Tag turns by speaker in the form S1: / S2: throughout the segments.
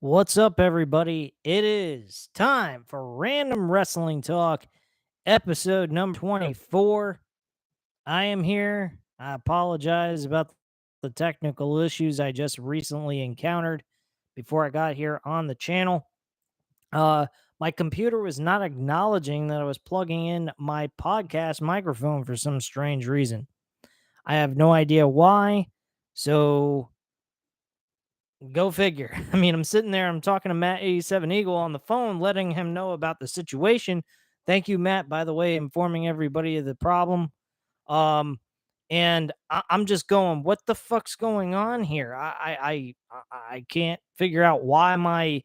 S1: What's up, everybody? It is time for Random Wrestling Talk, episode number 24. I am here. I apologize about the technical issues I just recently encountered before I got here on the channel. Uh, my computer was not acknowledging that I was plugging in my podcast microphone for some strange reason. I have no idea why. So go figure. I mean, I'm sitting there, I'm talking to Matt 87 Eagle on the phone, letting him know about the situation. Thank you, Matt, by the way, informing everybody of the problem. Um, and I'm just going, what the fuck's going on here? I can't figure out why my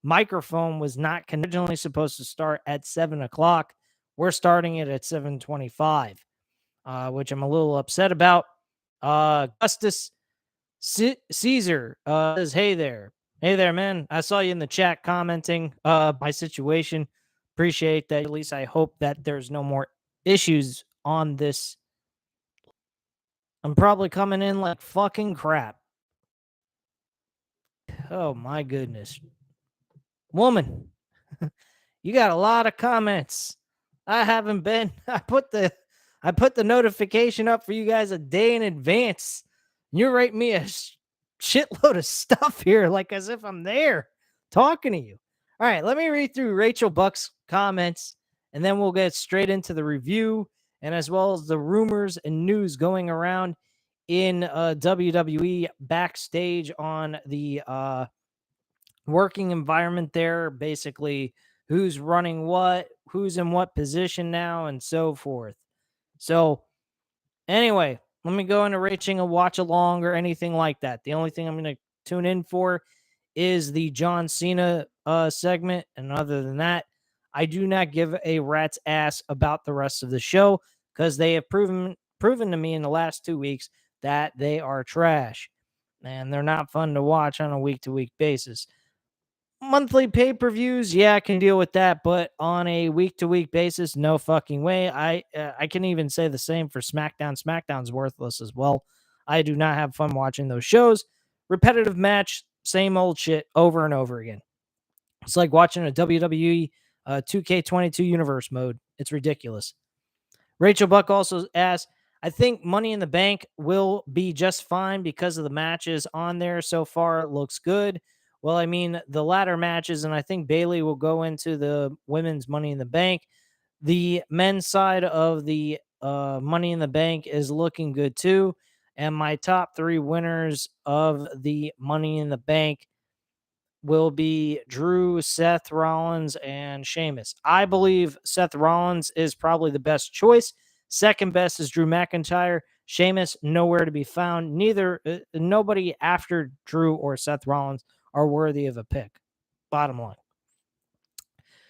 S1: microphone was not originally supposed to start at 7 o'clock. We're starting it at 7:25, which I'm a little upset about. Augustus Caesar says, "Hey there, man. I saw you in the chat commenting my situation. Appreciate that. At least I hope that there's no more issues on this. I'm probably coming in like fucking crap. Oh my goodness, woman, you got a lot of comments. I haven't been. I put the notification up for you guys a day in advance. You're writing me a shitload of stuff here, like as if I'm there talking to you. All right, let me read through Rachel Buck's comments, and then we'll get straight into the review and as well as the rumors and news going around in WWE backstage on the working environment there. Basically, who's running what, who's in what position now, and so forth. So, anyway, let me go into reaching a watch along or anything like that. The only thing I'm going to tune in for is the John Cena segment. And other than that, I do not give a rat's ass about the rest of the show because they have proven to me in the last 2 weeks that they are trash and they're not fun to watch on a week to week basis. Monthly pay-per-views, yeah, I can deal with that, but on a week-to-week basis, no fucking way. I can even say the same for SmackDown. SmackDown's worthless as well. I do not have fun watching those shows. Repetitive match, same old shit over and over again. It's like watching a WWE 2K22 universe mode. It's ridiculous. Rachel Buck also asked, I think Money in the Bank will be just fine because of the matches on there so far. It looks good. Well, I mean, the latter matches, and I think Bailey will go into the women's Money in the Bank. The men's side of the Money in the Bank is looking good too. And my top three winners of the Money in the Bank will be Drew, Seth Rollins, and Sheamus. I believe Seth Rollins is probably the best choice. Second best is Drew McIntyre. Sheamus, nowhere to be found. Nobody after Drew or Seth Rollins are worthy of a pick. Bottom line.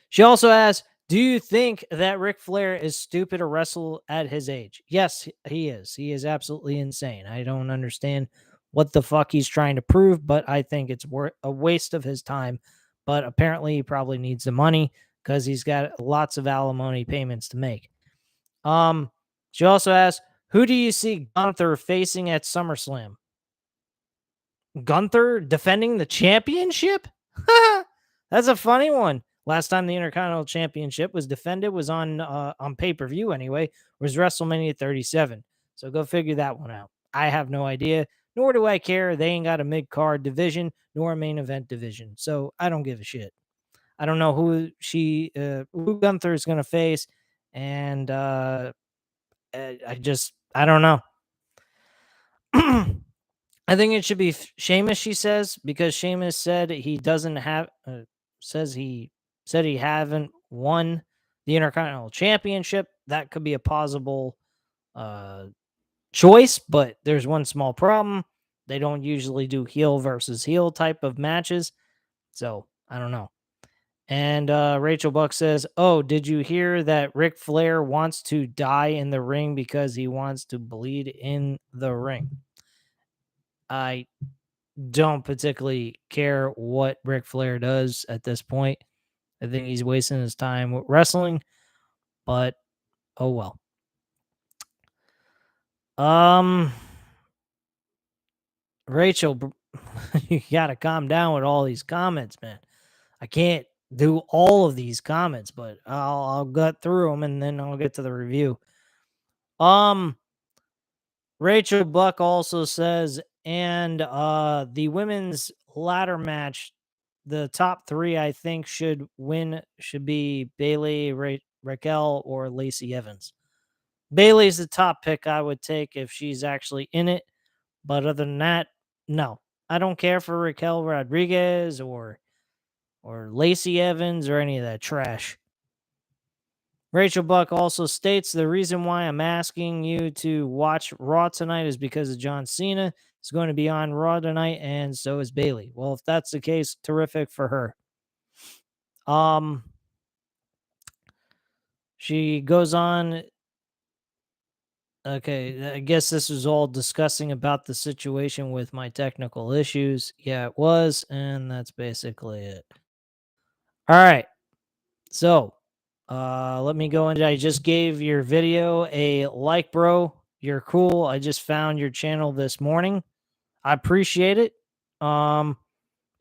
S1: She also asks, do you think that Ric Flair is stupid to wrestle at his age? Yes, he is. He is absolutely insane. I don't understand what the fuck he's trying to prove, but I think it's a waste of his time. But apparently, he probably needs the money because he's got lots of alimony payments to make. She also asks, who do you see Gunther facing at SummerSlam? Gunther defending the championship? That's a funny one. Last time the Intercontinental Championship was defended was on pay-per-view anyway, was WrestleMania 37. So go figure that one out. I have no idea, nor do I care. They ain't got a mid-card division nor a main event division. So I don't give a shit. I don't know who who Gunther is going to face, and I don't know. I think it should be Sheamus, she says, because Sheamus said he doesn't have, he haven't won the Intercontinental Championship. That could be a possible choice, but there's one small problem. They don't usually do heel versus heel type of matches. So I don't know. And Rachel Buck says, oh, did you hear that Ric Flair wants to die in the ring because he wants to bleed in the ring? I don't particularly care what Ric Flair does at this point. I think he's wasting his time with wrestling, but oh well. Rachel You got to calm down with all these comments, man. I can't do all of these comments, but I'll gut through them and then I'll get to the review. Rachel Buck also says, and the women's ladder match, the top three I think should be Bailey, Raquel, or Lacey Evans. Bailey's the top pick I would take if she's actually in it, but other than that, no. I don't care for Raquel Rodriguez or Lacey Evans or any of that trash. Rachel Buck also states the reason why I'm asking you to watch Raw tonight is because of John Cena is going to be on Raw tonight, and so is Bailey. Well, if that's the case, terrific for her. She goes on. Okay, I guess this was all discussing about the situation with my technical issues. Yeah, it was, and that's basically it. All right. So, let me go into. I just gave your video a like, bro. You're cool. I just found your channel this morning. I appreciate it. And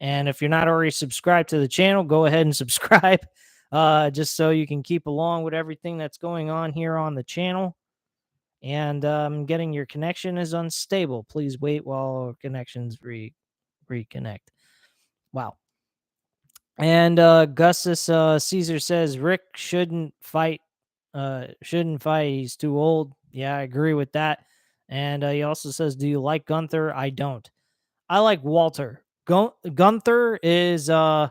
S1: if you're not already subscribed to the channel, go ahead and subscribe. Just so you can keep along with everything that's going on here on the channel. And getting your connection is unstable. Please wait while connections reconnect. Wow. And Gustus Caesar says Rick shouldn't fight. Shouldn't fight. He's too old. Yeah, I agree with that. And he also says, "Do you like Gunther?" I don't. I like Walter. Gunther is I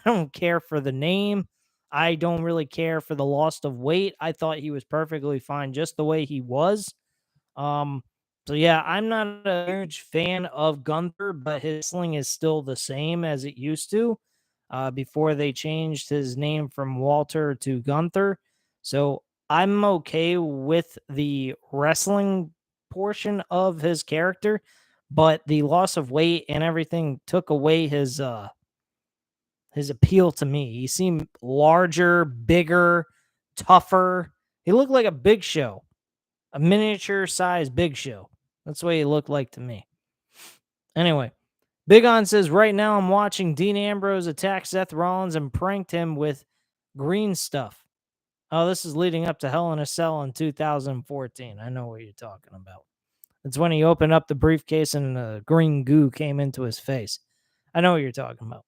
S1: don't care for the name. I don't really care for the loss of weight. I thought he was perfectly fine just the way he was. Um, so yeah, I'm not a huge fan of Gunther, but his wrestling is still the same as it used to. Before they changed his name from Walter to Gunther. So I'm okay with the wrestling portion of his character, but the loss of weight and everything took away his appeal to me. He seemed larger, bigger, tougher. He looked like a Big Show, a miniature size Big Show. That's what he looked like to me. Anyway, Big On says, right now I'm watching Dean Ambrose attack Seth Rollins and pranked him with green stuff. Oh, this is leading up to Hell in a Cell in 2014. I know what you're talking about. It's when he opened up the briefcase and the green goo came into his face. I know what you're talking about.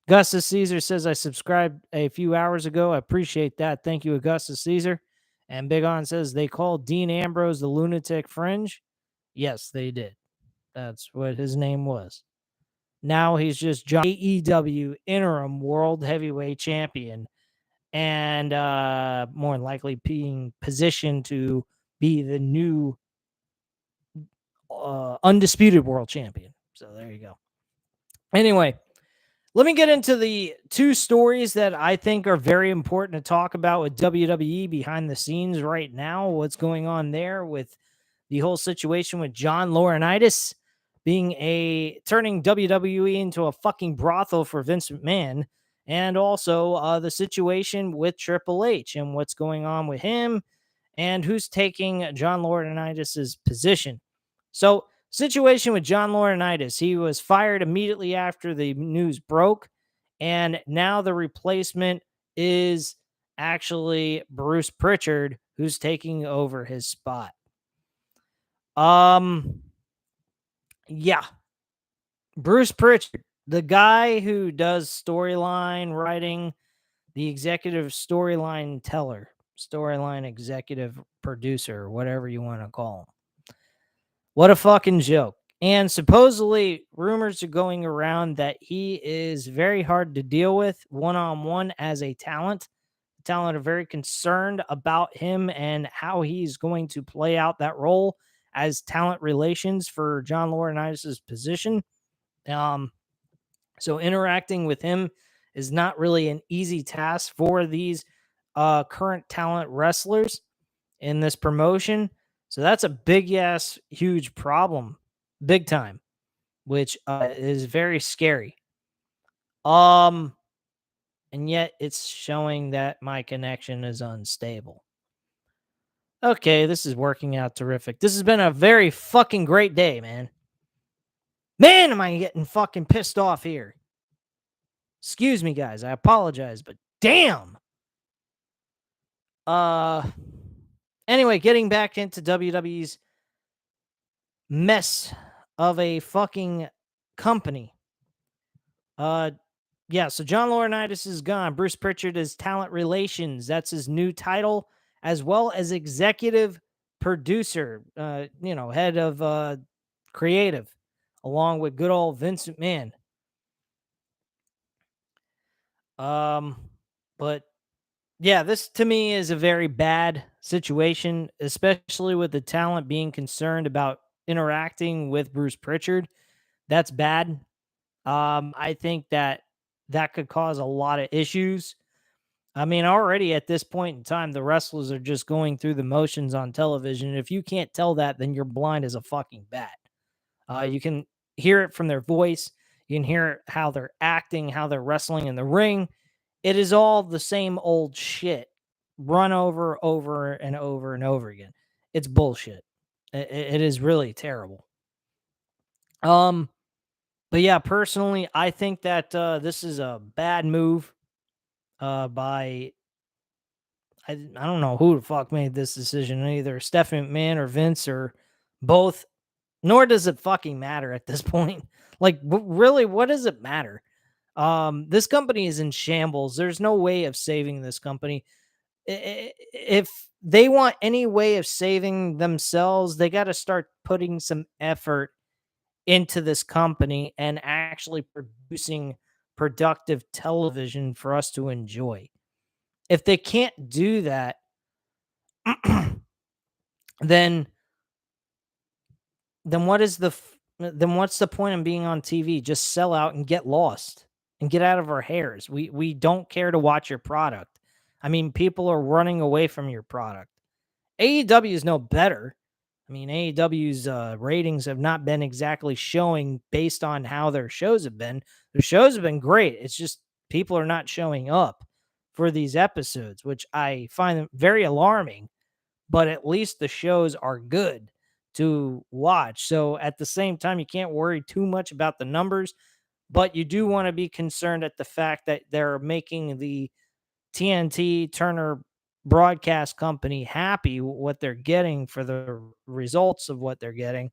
S1: Augustus Caesar says, I subscribed a few hours ago. I appreciate that. Thank you, Augustus Caesar. And Big On says, they called Dean Ambrose the Lunatic Fringe. Yes, they did. That's what his name was. Now he's just AEW Interim World Heavyweight Champion and more than likely being positioned to be the new undisputed world champion. So there you go. Anyway, let me get into the two stories that I think are very important to talk about with WWE behind the scenes right now. What's going on there with the whole situation with John Laurinaitis turning WWE into a fucking brothel for Vince McMahon, and also the situation with Triple H and what's going on with him and who's taking John Laurinaitis' position. So, situation with John Laurinaitis, he was fired immediately after the news broke, and now the replacement is actually Bruce Pritchard, who's taking over his spot. Yeah. Bruce Pritchard, the guy who does storyline writing, the executive storyline teller, storyline executive producer, whatever you want to call him. What a fucking joke. And supposedly, rumors are going around that he is very hard to deal with one-on-one as a talent. The talent are very concerned about him and how he's going to play out that role as talent relations for John Laurinaitis' position. So interacting with him is not really an easy task for these current talent wrestlers in this promotion. So that's a big ass, huge problem, big time, which is very scary. And yet it's showing that my connection is unstable. Okay, this is working out terrific. This has been a very fucking great day, man. Man, am I getting fucking pissed off here. Excuse me, guys. I apologize, but damn. Anyway, getting back into WWE's mess of a fucking company. Yeah, so John Laurinaitis is gone. Bruce Pritchard is talent relations. That's his new title, as well as executive producer, head of creative, along with good old Vince McMahon. But yeah, this to me is a very bad situation, especially with the talent being concerned about interacting with Bruce Pritchard. That's bad. I think that could cause a lot of issues. I mean, already at this point in time, the wrestlers are just going through the motions on television. If you can't tell that, then you're blind as a fucking bat. You can hear it from their voice. You can hear how they're acting, how they're wrestling in the ring. It is all the same old shit run over and over and over again. It's bullshit. It is really terrible. But yeah, personally, I think that this is a bad move by I don't know who the fuck made this decision, either Stephanie McMahon or Vince or both. Nor does it fucking matter at this point. Like, really, what does it matter? This company is in shambles. There's no way of saving this company. If they want any way of saving themselves, they got to start putting some effort into this company and actually producing productive television for us to enjoy. If they can't do that, then then what's the point in being on TV? Just sell out and get lost and get out of our hairs. We don't care to watch your product. I mean, people are running away from your product. AEW is no better. I mean, AEW's ratings have not been exactly showing based on how their shows have been. Their shows have been great. It's just people are not showing up for these episodes, which I find very alarming. But at least the shows are good to watch. So at the same time, you can't worry too much about the numbers, but you do want to be concerned at the fact that they're making the TNT Turner broadcast company happy with what they're getting for the results of what they're getting.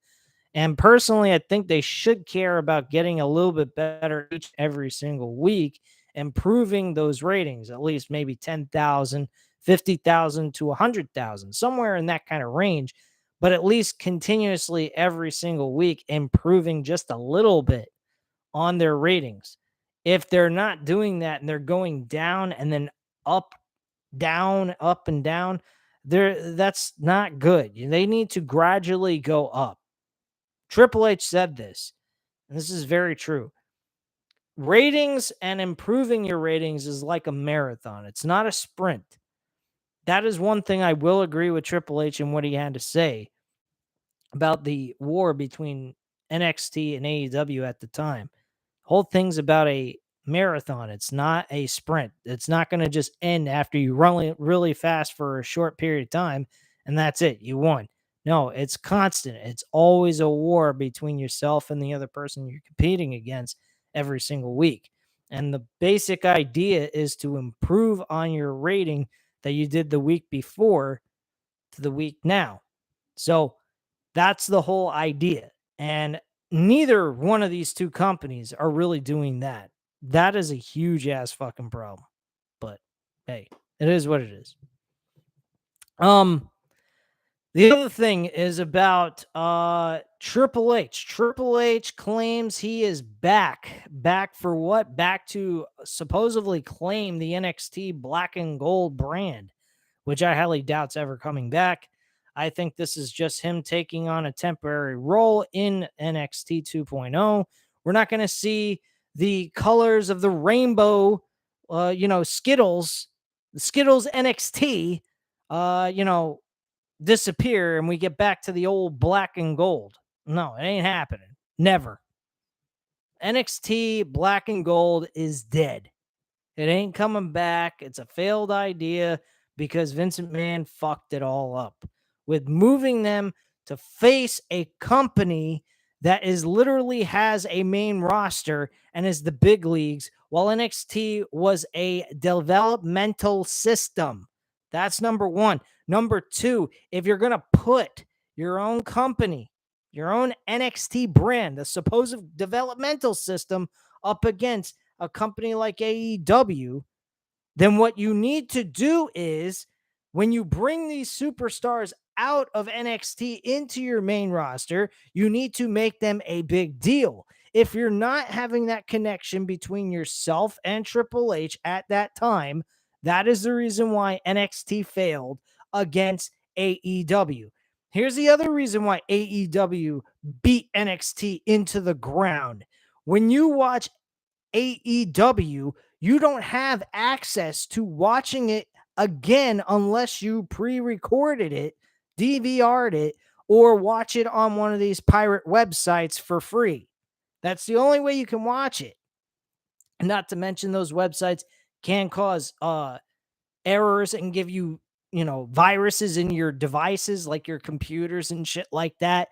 S1: And personally, I think they should care about getting a little bit better each every single week, improving those ratings, at least maybe 10,000, 50,000 to 100,000, somewhere in that kind of range, but at least continuously every single week, improving just a little bit on their ratings. If they're not doing that and they're going down and then up, down, up and down, that's not good. They need to gradually go up. Triple H said this, and this is very true. Ratings and improving your ratings is like a marathon. It's not a sprint. That is one thing I will agree with Triple H and what he had to say about the war between NXT and AEW at the time. Whole thing's about a marathon. It's not a sprint. It's not going to just end after you run really fast for a short period of time and that's it. You won. No, it's constant. It's always a war between yourself and the other person you're competing against every single week. And the basic idea is to improve on your rating that you did the week before to the week now. So that's the whole idea. And neither one of these two companies are really doing that. That is a huge ass fucking problem. But hey, it is what it is. The other thing is about Triple H. Triple H claims he is back. Back for what? Back to supposedly claim the NXT black and gold brand, which I highly doubt's ever coming back. I think this is just him taking on a temporary role in NXT 2.0. We're not going to see the colors of the rainbow, Skittles, the Skittles NXT, disappear and we get back to the old black and gold. No, it ain't happening. Never. NXT black and gold is dead. It ain't coming back. It's a failed idea because Vince McMahon fucked it all up with moving them to face a company that is literally has a main roster and is the big leagues, while NXT was a developmental system. That's number one. Number two, if you're going to put your own company, your own NXT brand, the supposed developmental system, up against a company like AEW, then what you need to do is when you bring these superstars out of NXT into your main roster, you need to make them a big deal. If you're not having that connection between yourself and Triple H at that time, that is the reason why NXT failed against AEW. Here's the other reason why AEW beat NXT into the ground. When you watch AEW, you don't have access to watching it again unless you pre-recorded it, DVR'd it, or watch it on one of these pirate websites for free. That's the only way you can watch it. Not to mention those websites can cause errors and give you, viruses in your devices like your computers and shit like that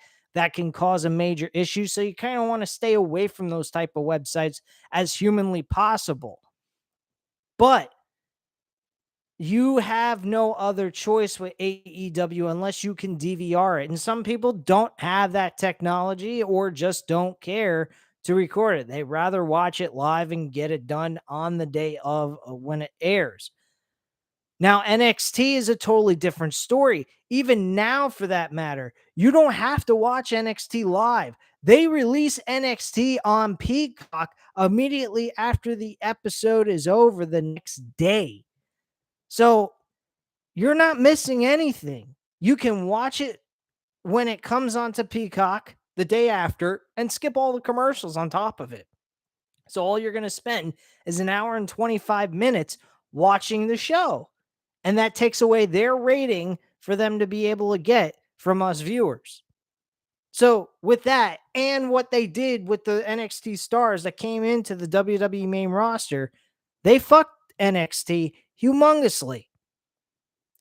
S1: can cause a major issue. So you kind of want to stay away from those type of websites as humanly possible. But you have no other choice with AEW unless you can DVR it. And some people don't have that technology or just don't care to record it. They'd rather watch it live and get it done on the day of when it airs. Now, NXT is a totally different story. Even now, for that matter, you don't have to watch NXT live. They release NXT on Peacock immediately after the episode is over the next day. So you're not missing anything. You can watch it when it comes onto Peacock the day after and skip all the commercials on top of it. So all you're going to spend is an hour and 25 minutes watching the show. And that takes away their rating for them to be able to get from us viewers. So with that and what they did with the NXT stars that came into the WWE main roster, they fucked NXT humongously.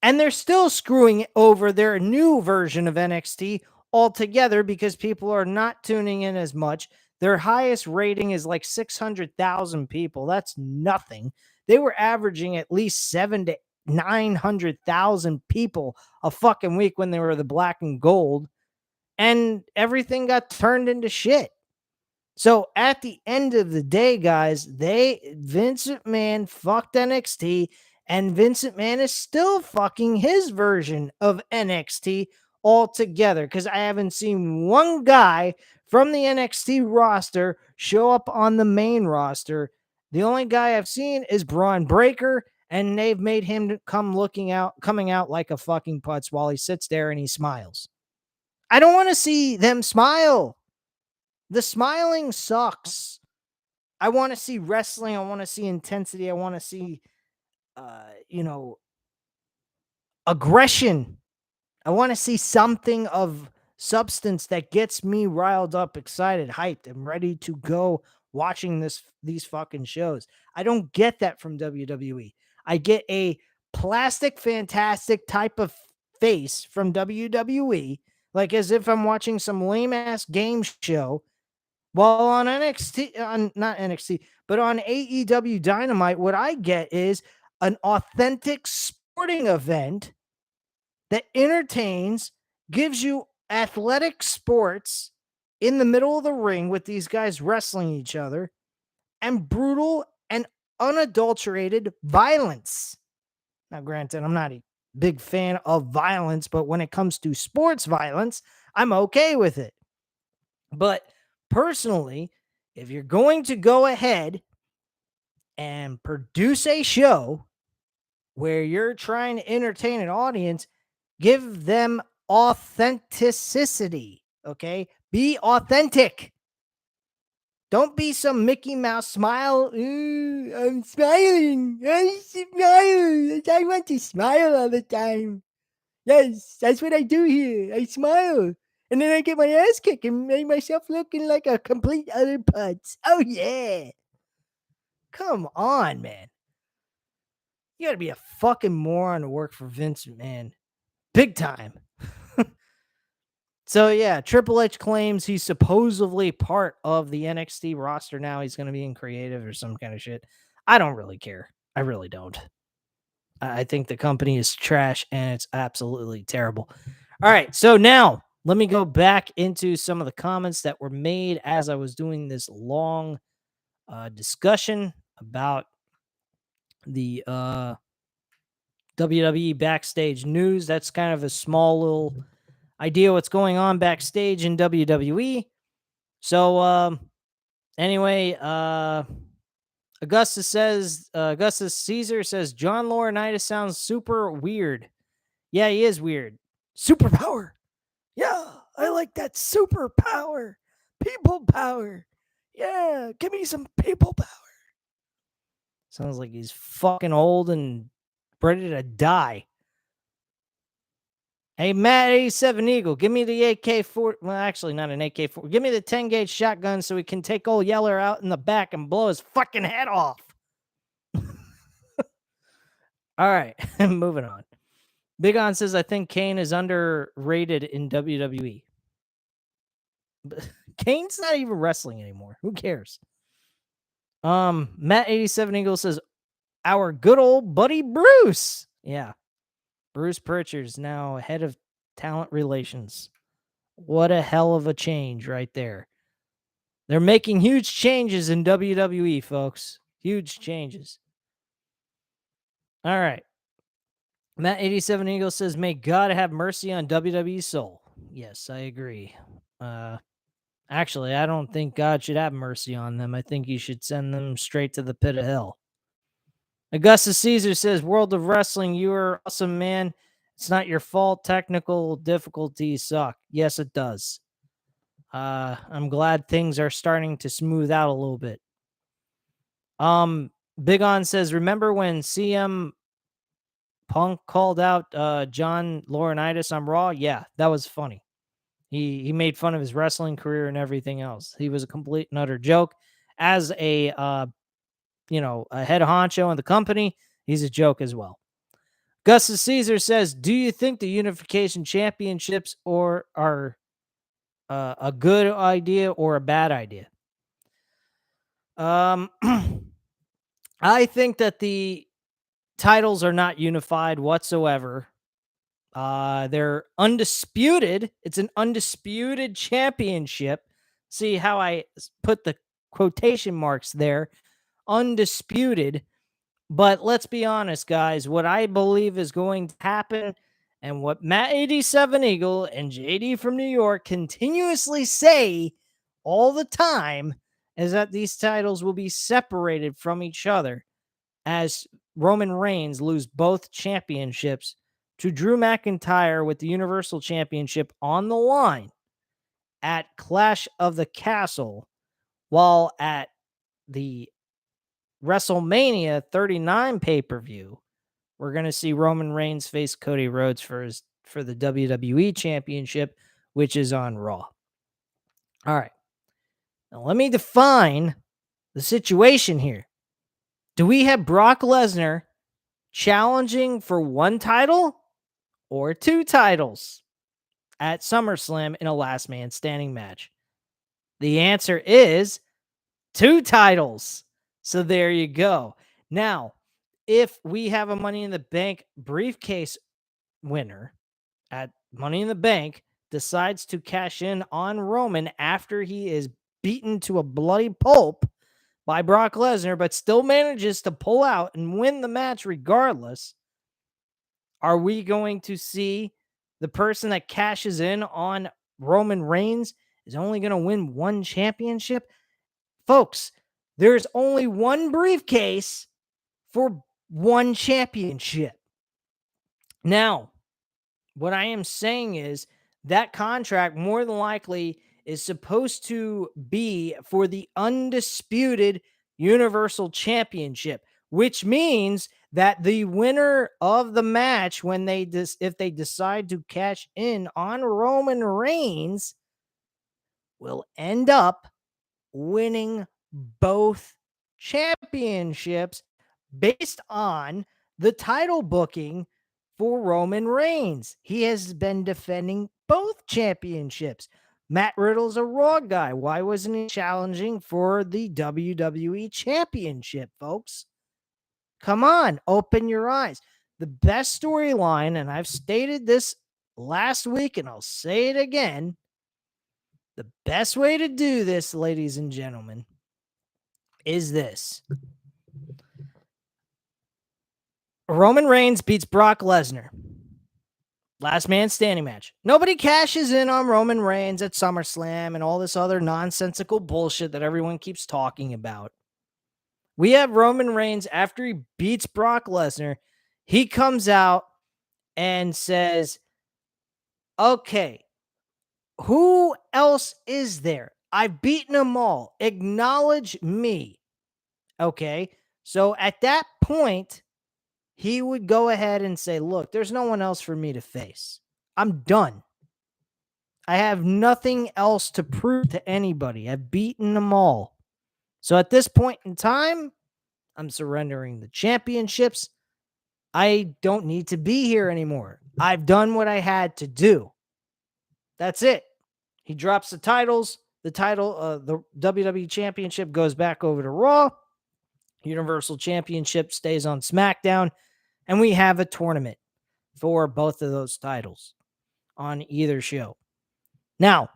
S1: And they're still screwing over their new version of NXT altogether because people are not tuning in as much. Their highest rating is like 600,000 people. That's nothing. They were averaging at least 7 to 900,000 people a fucking week when they were the black and gold. And everything got turned into shit. So at the end of the day, guys, Vince McMahon fucked NXT, and Vince McMahon is still fucking his version of NXT altogether. Because I haven't seen one guy from the NXT roster show up on the main roster. The only guy I've seen is Braun Breaker, and they've made him coming out like a fucking putz while he sits there and he smiles. I don't want to see them smile. The smiling sucks. I want to see wrestling. I want to see intensity. I want to see, aggression. I want to see something of substance that gets me riled up, excited, hyped, and ready to go watching these fucking shows. I don't get that from WWE. I get a plastic, fantastic type of face from WWE, like as if I'm watching some lame ass game show. Well, on not NXT, but on AEW Dynamite, what I get is an authentic sporting event that entertains, gives you athletic sports in the middle of the ring with these guys wrestling each other, and brutal and unadulterated violence. Now, granted, I'm not a big fan of violence, but when it comes to sports violence, I'm okay with it. But personally, if you're going to go ahead and produce a show where you're trying to entertain an audience, give them authenticity, okay? Be authentic. Don't be some Mickey Mouse smile. Ooh, I'm smiling. I smile. I want to smile all the time. Yes, that's what I do here. I smile. And then I get my ass kicked and make myself looking like a complete other putz. Oh, yeah. Come on, man. You gotta be a fucking moron to work for Vince McMahon. Big time. So yeah, Triple H claims he's supposedly part of the NXT roster now. He's going to be in creative or some kind of shit. I don't really care. I really don't. I think the company is trash and it's absolutely terrible. All right, so now let me go back into some of the comments that were made as I was doing this long discussion about the WWE backstage news. That's kind of a small little idea what's going on backstage in WWE. So anyway, Augustus Caesar says John Laurinaitis sounds super weird. Yeah, he is weird. Superpower. Yeah, I like that superpower. People power. Yeah, give me some people power. Sounds like he's fucking old and ready to die. Hey, Matt 87 Eagle, give me the AK-4. Well, actually, not an AK-4. Give me the 10 gauge shotgun so we can take old Yeller out in the back and blow his fucking head off. All right, moving on. Big On says, I think Kane is underrated in WWE. Kane's not even wrestling anymore. Who cares? Matt 87 Eagle says, our good old buddy Bruce. Yeah. Bruce Pritchard's now head of talent relations. What a hell of a change right there. They're making huge changes in WWE, folks. Huge changes. All right. Matt 87 Eagle says, may God have mercy on WWE's soul. Yes, I agree. Actually, I don't think God should have mercy on them. I think he should send them straight to the pit of hell. Augustus Caesar says, World of Wrestling, you are awesome, man. It's not your fault. Technical difficulties suck. Yes, it does. I'm glad things are starting to smooth out a little bit. Big On says, remember when CM Punk called out John Laurinaitis on Raw? Yeah, that was funny. He made fun of his wrestling career and everything else. He was a complete and utter joke. As a a head honcho in the company, he's a joke as well. Augustus Caesar says, do you think the Unification Championships are a good idea or a bad idea? I think that the titles are not unified whatsoever. They're undisputed. It's an undisputed championship. See how I put the quotation marks there? Undisputed. But let's be honest, guys. What I believe is going to happen, and what Matt 87 Eagle and JD from New York continuously say all the time, is that these titles will be separated from each other as Roman Reigns lose both championships to Drew McIntyre with the Universal Championship on the line at Clash of the Castle, while at the WrestleMania 39 pay-per-view, we're going to see Roman Reigns face Cody Rhodes for the WWE Championship, which is on Raw. All right. Now let me define the situation here. Do we have Brock Lesnar challenging for one title or two titles at SummerSlam in a last man standing match? The answer is two titles. So there you go. Now, if we have a Money in the Bank briefcase winner at Money in the Bank decides to cash in on Roman after he is beaten to a bloody pulp by Brock Lesnar, but still manages to pull out and win the match regardless, are we going to see the person that cashes in on Roman Reigns is only going to win one championship? Folks, there's only one briefcase for one championship. Now, what I am saying is that contract more than likely is supposed to be for the undisputed Universal Championship, which means that the winner of the match, if they decide to cash in on Roman Reigns, will end up winning both championships based on the title booking for Roman Reigns. He has been defending both championships. Matt Riddle's a Raw guy. Why wasn't he challenging for the WWE Championship, folks? Come on, open your eyes. The best storyline, and I've stated this last week and I'll say it again, the best way to do this, ladies and gentlemen, is this. Roman Reigns beats Brock Lesnar. Last man standing match. Nobody cashes in on Roman Reigns at SummerSlam and all this other nonsensical bullshit that everyone keeps talking about. We have Roman Reigns after he beats Brock Lesnar. He comes out and says, okay, who else is there? I've beaten them all. Acknowledge me. Okay. So at that point, he would go ahead and say, look, there's no one else for me to face. I'm done. I have nothing else to prove to anybody. I've beaten them all. So at this point in time, I'm surrendering the championships. I don't need to be here anymore. I've done what I had to do. That's it. He drops the titles. The WWE Championship goes back over to Raw. Universal Championship stays on SmackDown. And we have a tournament for both of those titles on either show. Now,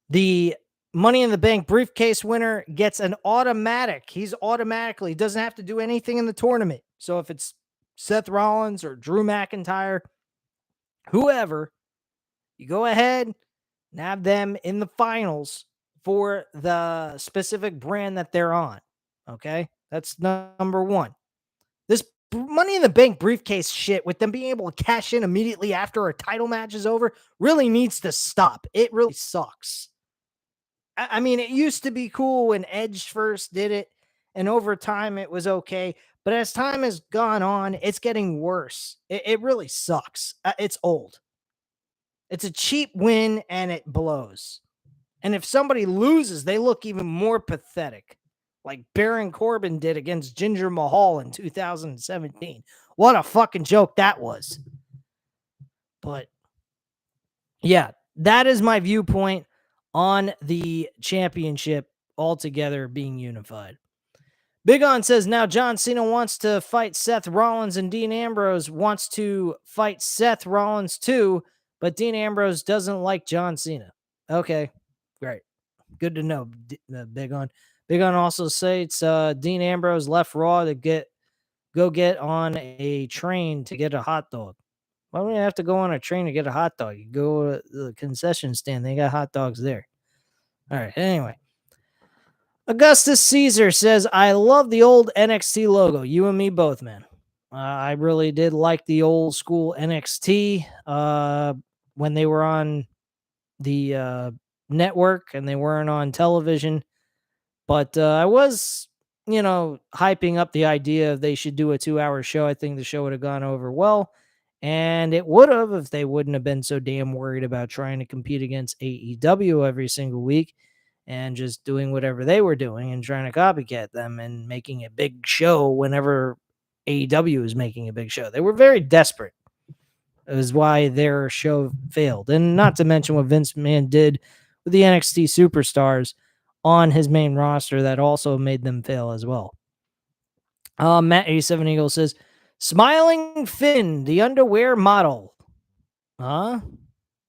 S1: the Money in the Bank briefcase winner gets an automatic. He doesn't have to do anything in the tournament. So if it's Seth Rollins or Drew McIntyre, whoever, you go ahead and have them in the finals for the specific brand that they're on. Okay? That's number one. This Money in the Bank briefcase shit with them being able to cash in immediately after a title match is over really needs to stop. It really sucks. I mean, it used to be cool when Edge first did it, and over time it was okay. But as time has gone on, it's getting worse. It really sucks. It's old. It's a cheap win, and it blows. And if somebody loses, they look even more pathetic, like Baron Corbin did against Jinder Mahal in 2017. What a fucking joke that was. But yeah, that is my viewpoint on the championship altogether being unified. Big On says, now John Cena wants to fight Seth Rollins and Dean Ambrose wants to fight Seth Rollins too, but Dean Ambrose doesn't like John Cena. Okay, great. Good to know, Big On. Big On also states Dean Ambrose left Raw to go get on a train to get a hot dog. Why would you have to go on a train to get a hot dog? You go to the concession stand. They got hot dogs there. All right. Anyway. Augustus Caesar says, I love the old NXT logo. You and me both, man. I really did like the old school NXT when they were on the network and they weren't on television. But I was, hyping up the idea of they should do a 2-hour show. I think the show would have gone over well. And it would have if they wouldn't have been so damn worried about trying to compete against AEW every single week and just doing whatever they were doing and trying to copycat them and making a big show whenever AEW was making a big show. They were very desperate. It was why their show failed. And not to mention what Vince McMahon did with the NXT superstars on his main roster that also made them fail as well. Matt 87 Eagle says, Smiling Finn, the underwear model. Huh?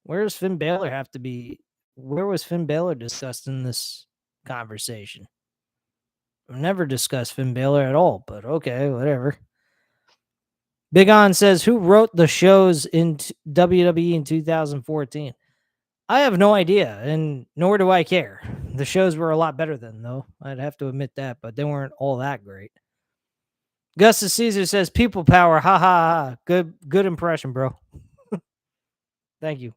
S1: Where does Finn Balor have to be? Where was Finn Balor discussed in this conversation? I've never discussed Finn Balor at all, but okay, whatever. Big On says, who wrote the shows in WWE in 2014? I have no idea, and nor do I care. The shows were a lot better then, though. I'd have to admit that, but they weren't all that great. Augustus Caesar says, people power, ha ha ha. Good impression, bro. Thank you.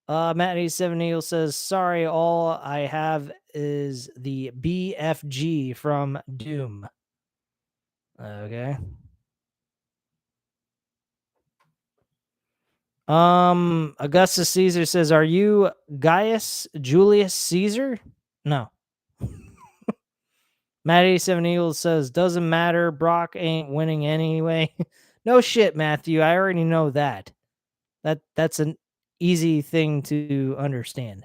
S1: Matt 87 Eagle says, sorry, all I have is the BFG from Doom. Okay. Augustus Caesar says, are you Gaius Julius Caesar? No. Matt 87 Eagle says, doesn't matter. Brock ain't winning anyway. No shit, Matthew. I already know that. That's an easy thing to understand.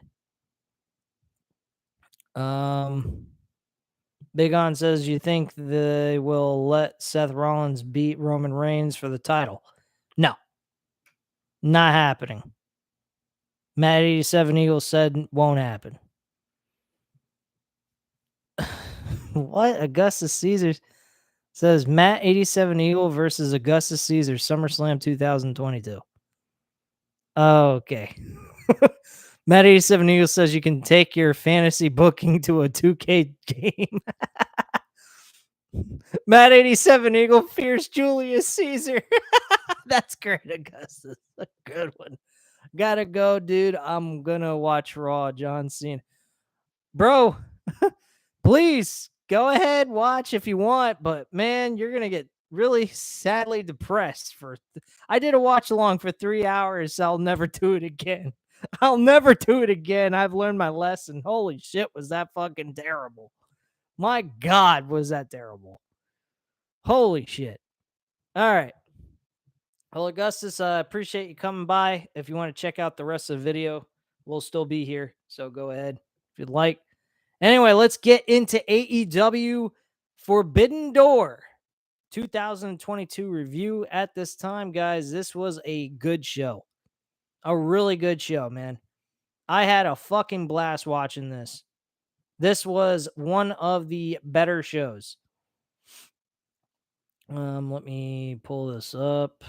S1: Big On says, you think they will let Seth Rollins beat Roman Reigns for the title? No, not happening. Matt 87 Eagle said won't happen. What? Augustus Caesar says Matt 87 Eagle versus Augustus Caesar SummerSlam 2022. Okay. Matt 87 Eagle says you can take your fantasy booking to a 2K game. Matt 87 Eagle fears Julius Caesar. That's great, Augustus. A good one. Gotta go, dude. I'm gonna watch Raw. John Cena. Bro, please go ahead, watch if you want, but man, you're gonna get really sadly depressed for I did a watch along for 3 hours. I'll never do it again. I'll never do it again. I've learned my lesson. Holy shit, was that fucking terrible. My God, was that terrible. Holy shit. All right. Well, Augustus, I appreciate you coming by. If you want to check out the rest of the video, we'll still be here. So go ahead if you'd like. Anyway, let's get into AEW Forbidden Door 2022 review at this time, guys. This was a good show. A really good show, man. I had a fucking blast watching this. This was one of the better shows. Let me pull this up.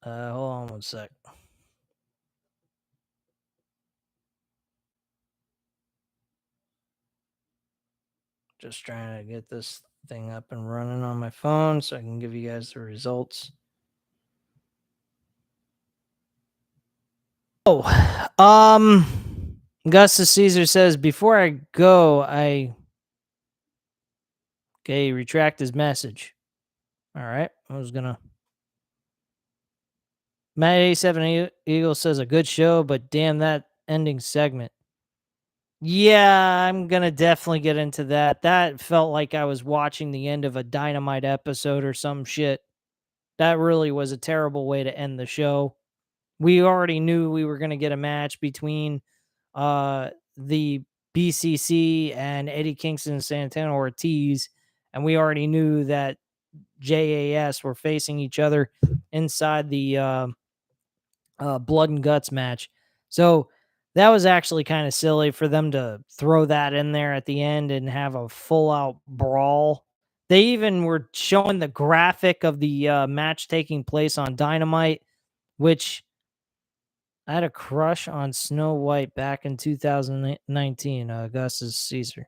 S1: Hold on one sec. Just trying to get this thing up and running on my phone so I can give you guys the results. Oh, Augustus Caesar says, before I go, retract his message. All right. I was gonna. Matt 87 Eagle says a good show, but damn that ending segment. Yeah, I'm gonna definitely get into that. That felt like I was watching the end of a Dynamite episode or some shit. That really was a terrible way to end the show. We already knew we were gonna get a match between the BCC and Eddie Kingston and Santana Ortiz, and we already knew that JAS were facing each other inside the Blood and Guts match. So that was actually kind of silly for them to throw that in there at the end and have a full out brawl. They even were showing the graphic of the match taking place on Dynamite, which I had a crush on Snow White back in 2019, Augustus Caesar.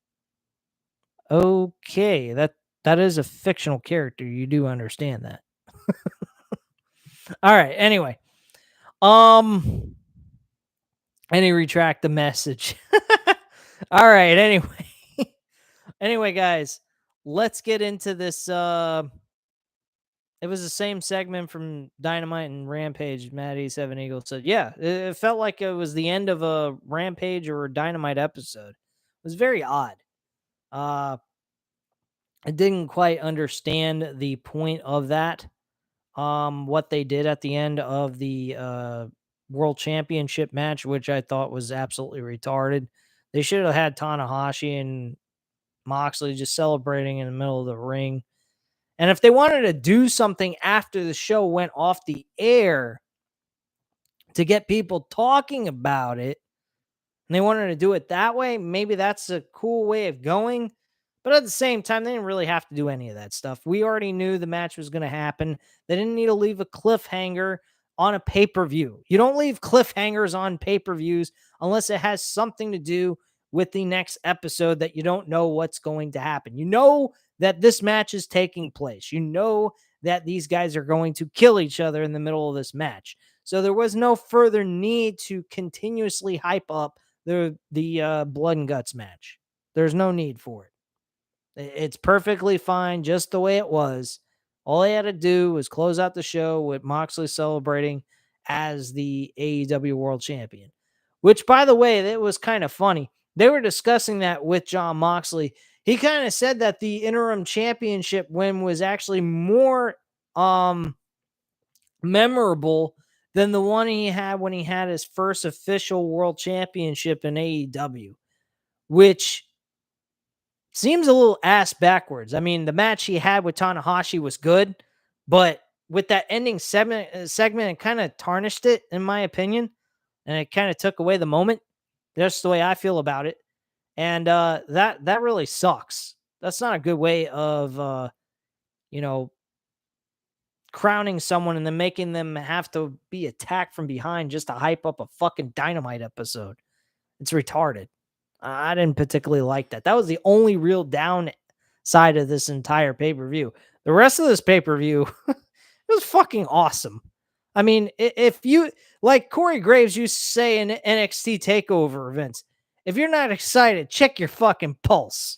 S1: Okay, that is a fictional character. You do understand that. All right, anyway. Any retract the message. All right, anyway. Anyway, guys, let's get into this it was the same segment from Dynamite and Rampage. Matt 87 Eagle said, yeah, it felt like it was the end of a Rampage or a Dynamite episode. It was very odd. I didn't quite understand the point of that. What they did at the end of the World Championship match, which I thought was absolutely retarded. They should have had Tanahashi and Moxley just celebrating in the middle of the ring. And if they wanted to do something after the show went off the air to get people talking about it, and they wanted to do it that way, maybe that's a cool way of going. But at the same time, they didn't really have to do any of that stuff. We already knew the match was going to happen. They didn't need to leave a cliffhanger on a pay-per-view. You don't leave cliffhangers on pay-per-views unless it has something to do with the next episode that you don't know what's going to happen. You know that this match is taking place. You know that these guys are going to kill each other in the middle of this match. So there was no further need to continuously hype up the Blood and Guts match. There's no need for it. It's perfectly fine just the way it was. All they had to do was close out the show with Moxley celebrating as the AEW World Champion. Which, by the way, that was kind of funny. They were discussing that with Jon Moxley. He kind of said that the interim championship win was actually more memorable than the one he had when he had his first official world championship in AEW, which seems a little ass backwards. I mean, the match he had with Tanahashi was good, but with that ending segment, it kind of tarnished it, in my opinion, and it kind of took away the moment. That's the way I feel about it, and that really sucks. That's not a good way of you know crowning someone and then making them have to be attacked from behind just to hype up a fucking Dynamite episode. It's retarded. I didn't particularly like that. That was the only real downside of this entire pay-per-view. The rest of this pay-per-view it was fucking awesome. I mean, if you like Corey Graves used to say in NXT takeover events, if you're not excited, check your fucking pulse.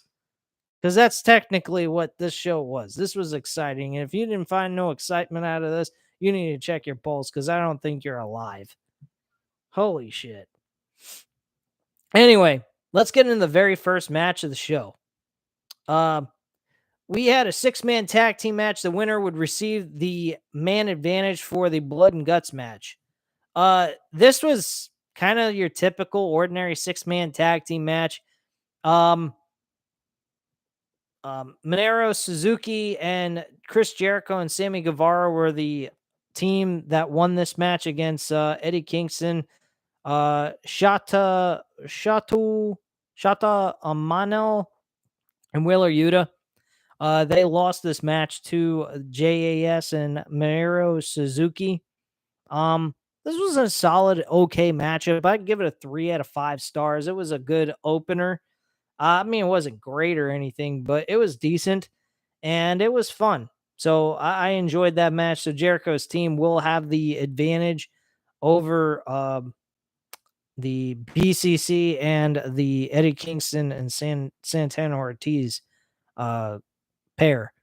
S1: Because that's technically what this show was. This was exciting. And if you didn't find no excitement out of this, you need to check your pulse because I don't think you're alive. Holy shit. Anyway, let's get into the very first match of the show. We had a 6-man tag team match. The winner would receive the man advantage for the blood and guts match. This was kind of your typical ordinary 6-man tag team match. Minoru Suzuki and Chris Jericho and Sammy Guevara were the team that won this match against Eddie Kingston, Shata Amano, and Wheeler Yuta. They lost this match to JAS and Minoru Suzuki. This was a solid, okay matchup. I'd give it a 3 out of 5 stars. It was a good opener. I mean, it wasn't great or anything, but it was decent and it was fun. So I enjoyed that match. So Jericho's team will have the advantage over the BCC and the Eddie Kingston and Santana Ortiz pair.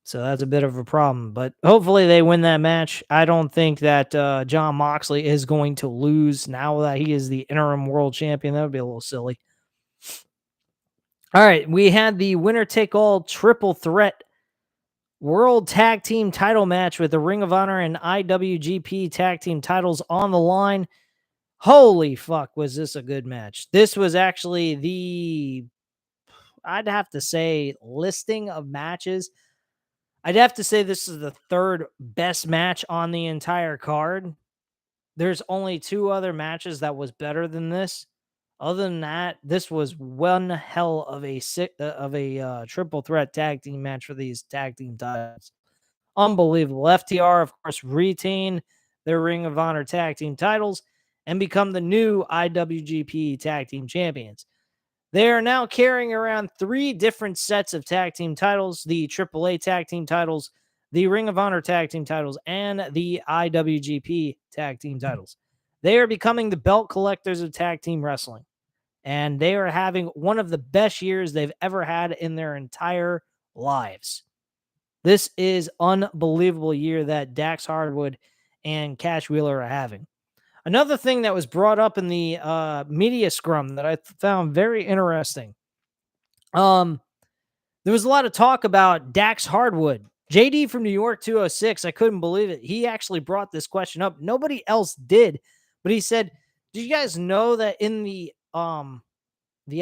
S1: So that's a bit of a problem, but hopefully they win that match. I don't think that Jon Moxley is going to lose now that he is the interim world champion. That would be a little silly. All right, we had the winner-take-all triple threat world tag team title match with the Ring of Honor and IWGP tag team titles on the line. Holy fuck, was this a good match. This was actually I'd have to say, listing of matches. I'd have to say this is the third best match on the entire card. There's only 2 other matches that was better than this. Other than that, this was one hell of a triple threat tag team match for these tag team titles. Unbelievable. FTR, of course, retain their Ring of Honor tag team titles and become the new IWGP tag team champions. They are now carrying around 3 different sets of tag team titles: the AAA tag team titles, the Ring of Honor tag team titles, and the IWGP tag team titles. They are becoming the belt collectors of tag team wrestling. And they are having one of the best years they've ever had in their entire lives. This is unbelievable year that Dax Hardwood and Cash Wheeler are having. Another thing that was brought up in the media scrum that I found very interesting. There was a lot of talk about Dax Hardwood. JD from New York 206, I couldn't believe it. He actually brought this question up. Nobody else did, but he said, "Did you guys know that in the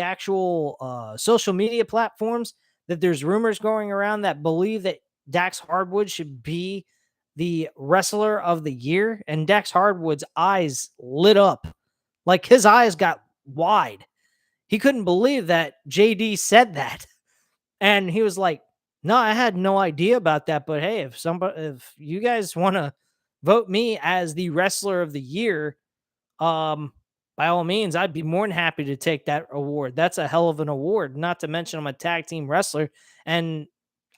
S1: actual social media platforms that there's rumors going around that believe that Dax Hardwood should be the wrestler of the year?" And Dax Hardwood's eyes lit up. Like his eyes got wide. He couldn't believe that JD said that. And he was like, "No, I had no idea about that, but hey, if you guys want to vote me as the wrestler of the year, by all means, I'd be more than happy to take that award. That's a hell of an award. Not to mention I'm a tag team wrestler, and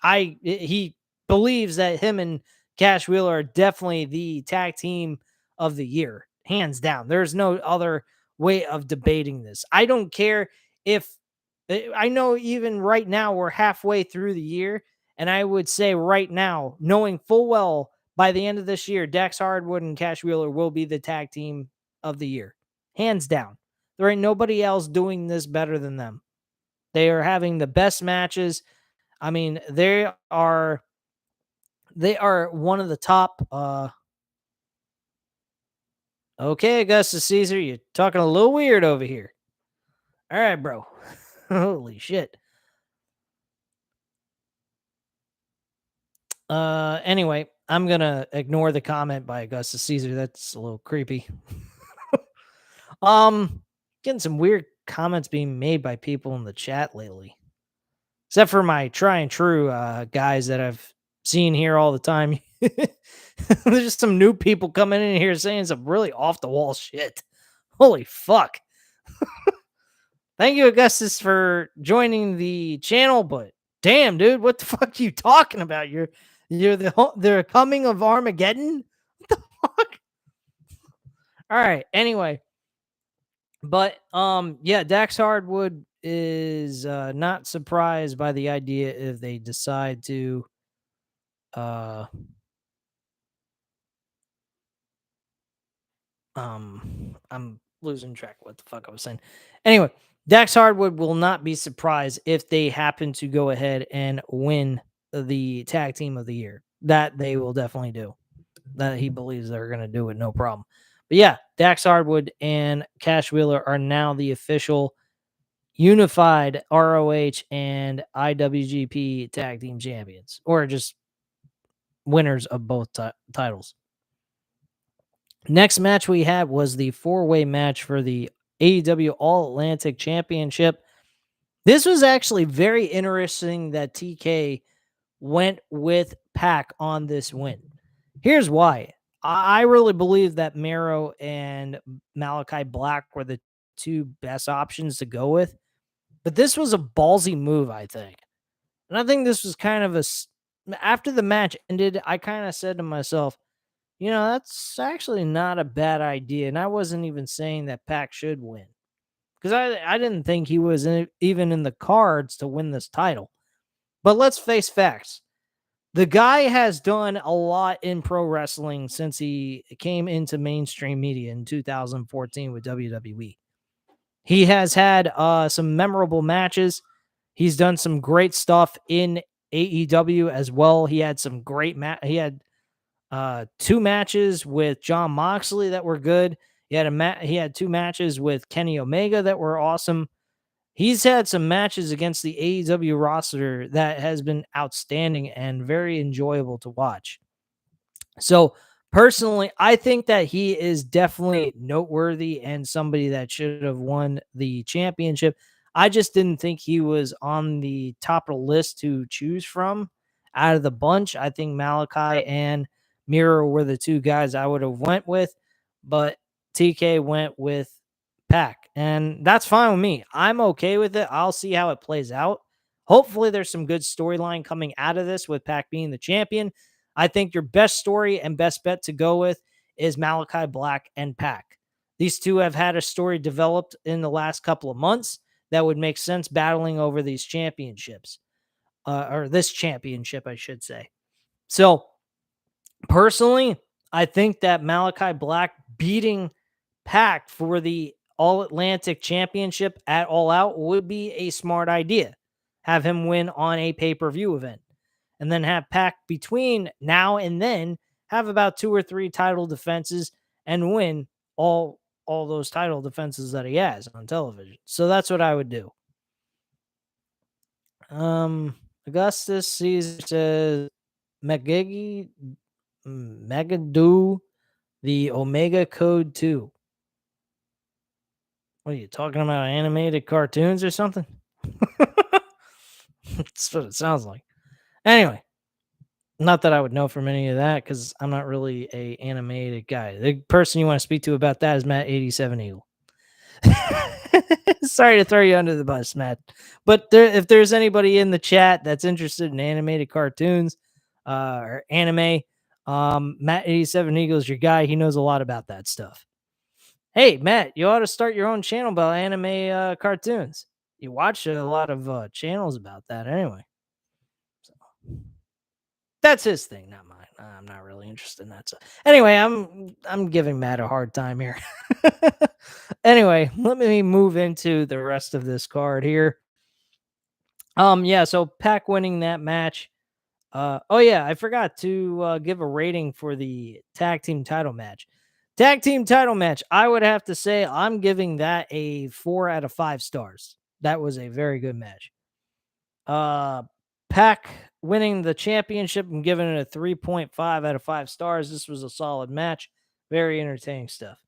S1: he believes that him and Cash Wheeler are definitely the tag team of the year, hands down. There's no other way of debating this. I don't care if I know even right now we're halfway through the year, and I would say right now, knowing full well by the end of this year, Dax Hardwood and Cash Wheeler will be the tag team of the year. Hands down. There ain't nobody else doing this better than them. They are having the best matches. I mean, they are one of the top Okay, Augustus Caesar, you're talking a little weird over here. All right, bro. Holy shit. Anyway, I'm gonna ignore the comment by Augustus Caesar. That's a little creepy. um, Getting some weird comments being made by people in the chat lately. Except for my try and true guys that I've seen here all the time. There's just some new people coming in here saying some really off the wall shit. Holy fuck. Thank you, Augustus, for joining the channel, but damn, dude, what the fuck are you talking about? You're the coming of Armageddon? What the fuck? All right, anyway. But yeah, Dax Hardwood is not surprised by the idea if they decide to uh I'm losing track of what the fuck I was saying. Anyway, Dax Hardwood will not be surprised if they happen to go ahead and win the tag team of the year. That they will definitely do. That he believes they're going to do it, no problem. But yeah, Dax Hardwood and Cash Wheeler are now the official unified ROH and IWGP tag team champions, or just winners of both titles. Next match we had was the four-way match for the AEW All Atlantic Championship. This was actually very interesting that TK went with Pac on this win. Here's why. I really believe that Miro and Malachi Black were the two best options to go with. But this was a ballsy move, I think. And I think this was kind of after the match ended, I kind of said to myself, that's actually not a bad idea. And I wasn't even saying that Pac should win because I didn't think he was even in the cards to win this title. But let's face facts. The guy has done a lot in pro wrestling since he came into mainstream media in 2014 with WWE. He has had some memorable matches. He's done some great stuff in AEW as well. He had some great he had two matches with John Moxley that were good. He had two matches with Kenny Omega that were awesome. He's had some matches against the AEW roster that has been outstanding and very enjoyable to watch. So personally, I think that he is definitely noteworthy and somebody that should have won the championship. I just didn't think he was on the top of the list to choose from out of the bunch. I think Malachi and Miro were the two guys I would have went with, but TK went with Pac, and that's fine with me. I'm okay with it. I'll see how it plays out. Hopefully, there's some good storyline coming out of this with Pac being the champion. I think your best story and best bet to go with is Malachi Black and Pac. These two have had a story developed in the last couple of months that would make sense battling over these championships, or this championship, I should say. So, personally, I think that Malachi Black beating Pac for the All Atlantic Championship at All Out would be a smart idea. Have him win on a pay-per-view event. And then have Pac between now and then have about 2 or 3 title defenses and win all those title defenses that he has on television. So that's what I would do. Augustus Caesar says Megadu the Omega Code 2. What are you talking about? Animated cartoons or something? That's what it sounds like. Anyway, not that I would know from any of that because I'm not really a animated guy. The person you want to speak to about that is Matt 87 Eagle. Sorry to throw you under the bus, Matt. But if there's anybody in the chat that's interested in animated cartoons or anime, Matt 87 Eagle is your guy. He knows a lot about that stuff. Hey, Matt, you ought to start your own channel about anime cartoons. You watch a lot of channels about that anyway. So that's his thing, not mine. I'm not really interested in that stuff. Anyway, I'm giving Matt a hard time here. Anyway, let me move into the rest of this card here. Yeah, so Pac winning that match. Oh yeah, I forgot to give a rating for the tag team title match. Tag team title match. I would have to say I'm giving that a 4 out of 5 stars. That was a very good match. Pac winning the championship. I'm giving it a 3.5 out of 5 stars. This was a solid match. Very entertaining stuff.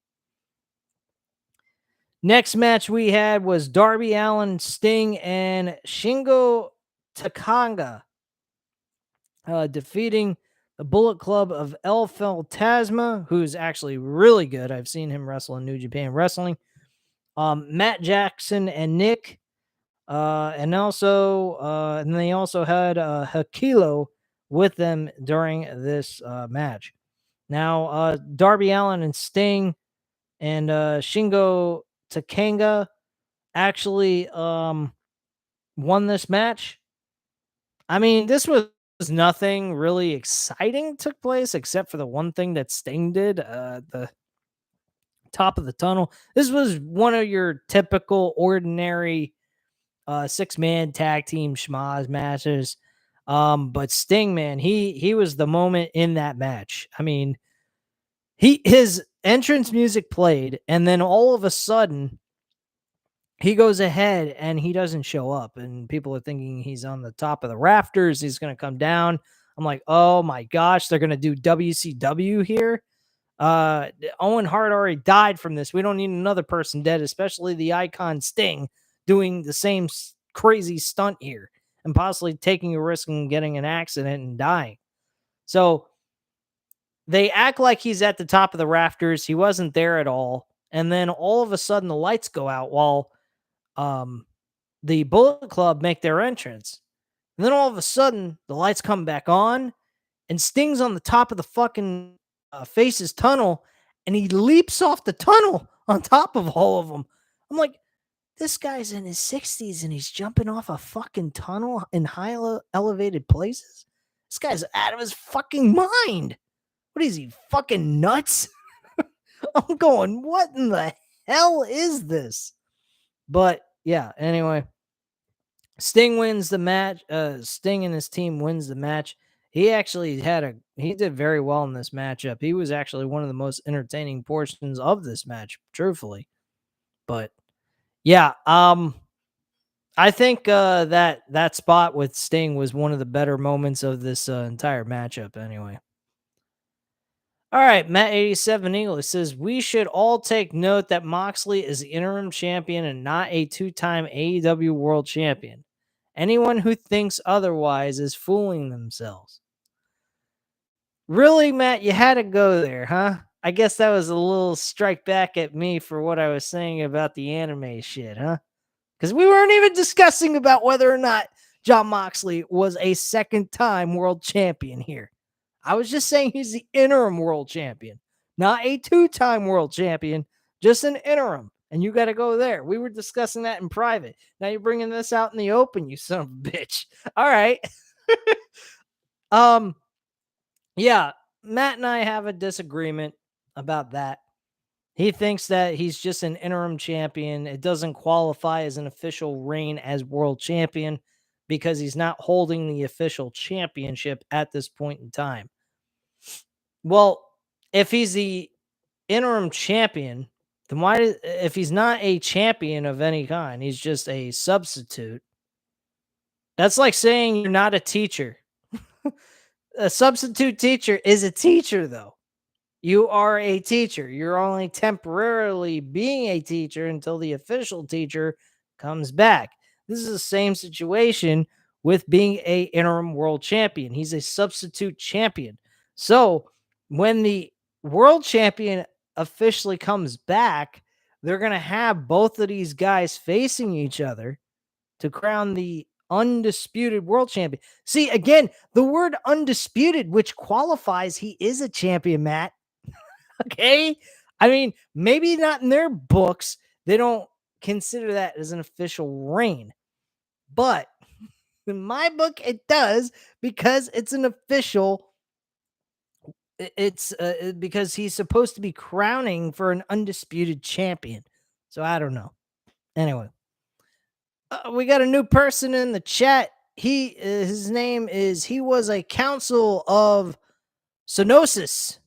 S1: Next match we had was Darby Allin, Sting, and Shingo Takanga defeating the Bullet Club of El Fantasma, who's actually really good. I've seen him wrestle in New Japan Wrestling. Matt Jackson and Nick. And they also had Hakilo with them during this match. Now, Darby Allin and Sting and Shingo Takanga actually won this match. I mean, this was nothing really exciting took place except for the one thing that Sting did, the top of the tunnel. This was one of your typical ordinary 6-man tag team schmaz matches. But Sting, man, he was the moment in that match. I mean, his entrance music played, and then all of a sudden he goes ahead and he doesn't show up, and people are thinking he's on the top of the rafters. He's going to come down. I'm like, oh my gosh, they're going to do WCW here. Owen Hart already died from this. We don't need another person dead, especially the icon Sting doing the same crazy stunt here and possibly taking a risk and getting an accident and dying. So they act like he's at the top of the rafters. He wasn't there at all. And then all of a sudden the lights go out while the Bullet Club make their entrance. And then all of a sudden the lights come back on and Sting's on the top of the fucking Faces tunnel, and he leaps off the tunnel on top of all of them. I'm like, this guy's in his 60s and he's jumping off a fucking tunnel in high elevated places. This guy's out of his fucking mind. What is he, fucking nuts? I'm going, what in the hell is this? But yeah, anyway, Sting wins the match. Sting and his team wins the match. He actually he did very well in this matchup. He was actually one of the most entertaining portions of this match, truthfully. But yeah, I think that spot with Sting was one of the better moments of this entire matchup. Anyway, all right, Matt 87 Eagle says we should all take note that Moxley is the interim champion and not a 2-time AEW World Champion. Anyone who thinks otherwise is fooling themselves. Really, Matt, you had to go there, huh? I guess that was a little strike back at me for what I was saying about the anime shit, huh? Because we weren't even discussing about whether or not Jon Moxley was a second-time world champion here. I was just saying he's the interim world champion, not a 2-time world champion, just an interim. And you got to go there. We were discussing that in private. Now you're bringing this out in the open, you son of a bitch. All right. Yeah, Matt and I have a disagreement about that. He thinks that he's just an interim champion. It doesn't qualify as an official reign as world champion because he's not holding the official championship at this point in time. Well, if he's the interim champion, then if he's not a champion of any kind, he's just a substitute. That's like saying you're not a teacher. A substitute teacher is a teacher, though. You are a teacher. You're only temporarily being a teacher until the official teacher comes back. This is the same situation with being a interim world champion. He's a substitute champion. So when the world champion officially comes back, they're going to have both of these guys facing each other to crown the undisputed world champion. See, again, the word undisputed, which qualifies he is a champion, Matt. Okay. I mean, maybe not in their books. They don't consider that as an official reign. But in my book, it does because it's an official. It's because he's supposed to be crowning for an undisputed champion. So I don't know. Anyway, we got a new person in the chat. His name is, he was a council of Sonosis.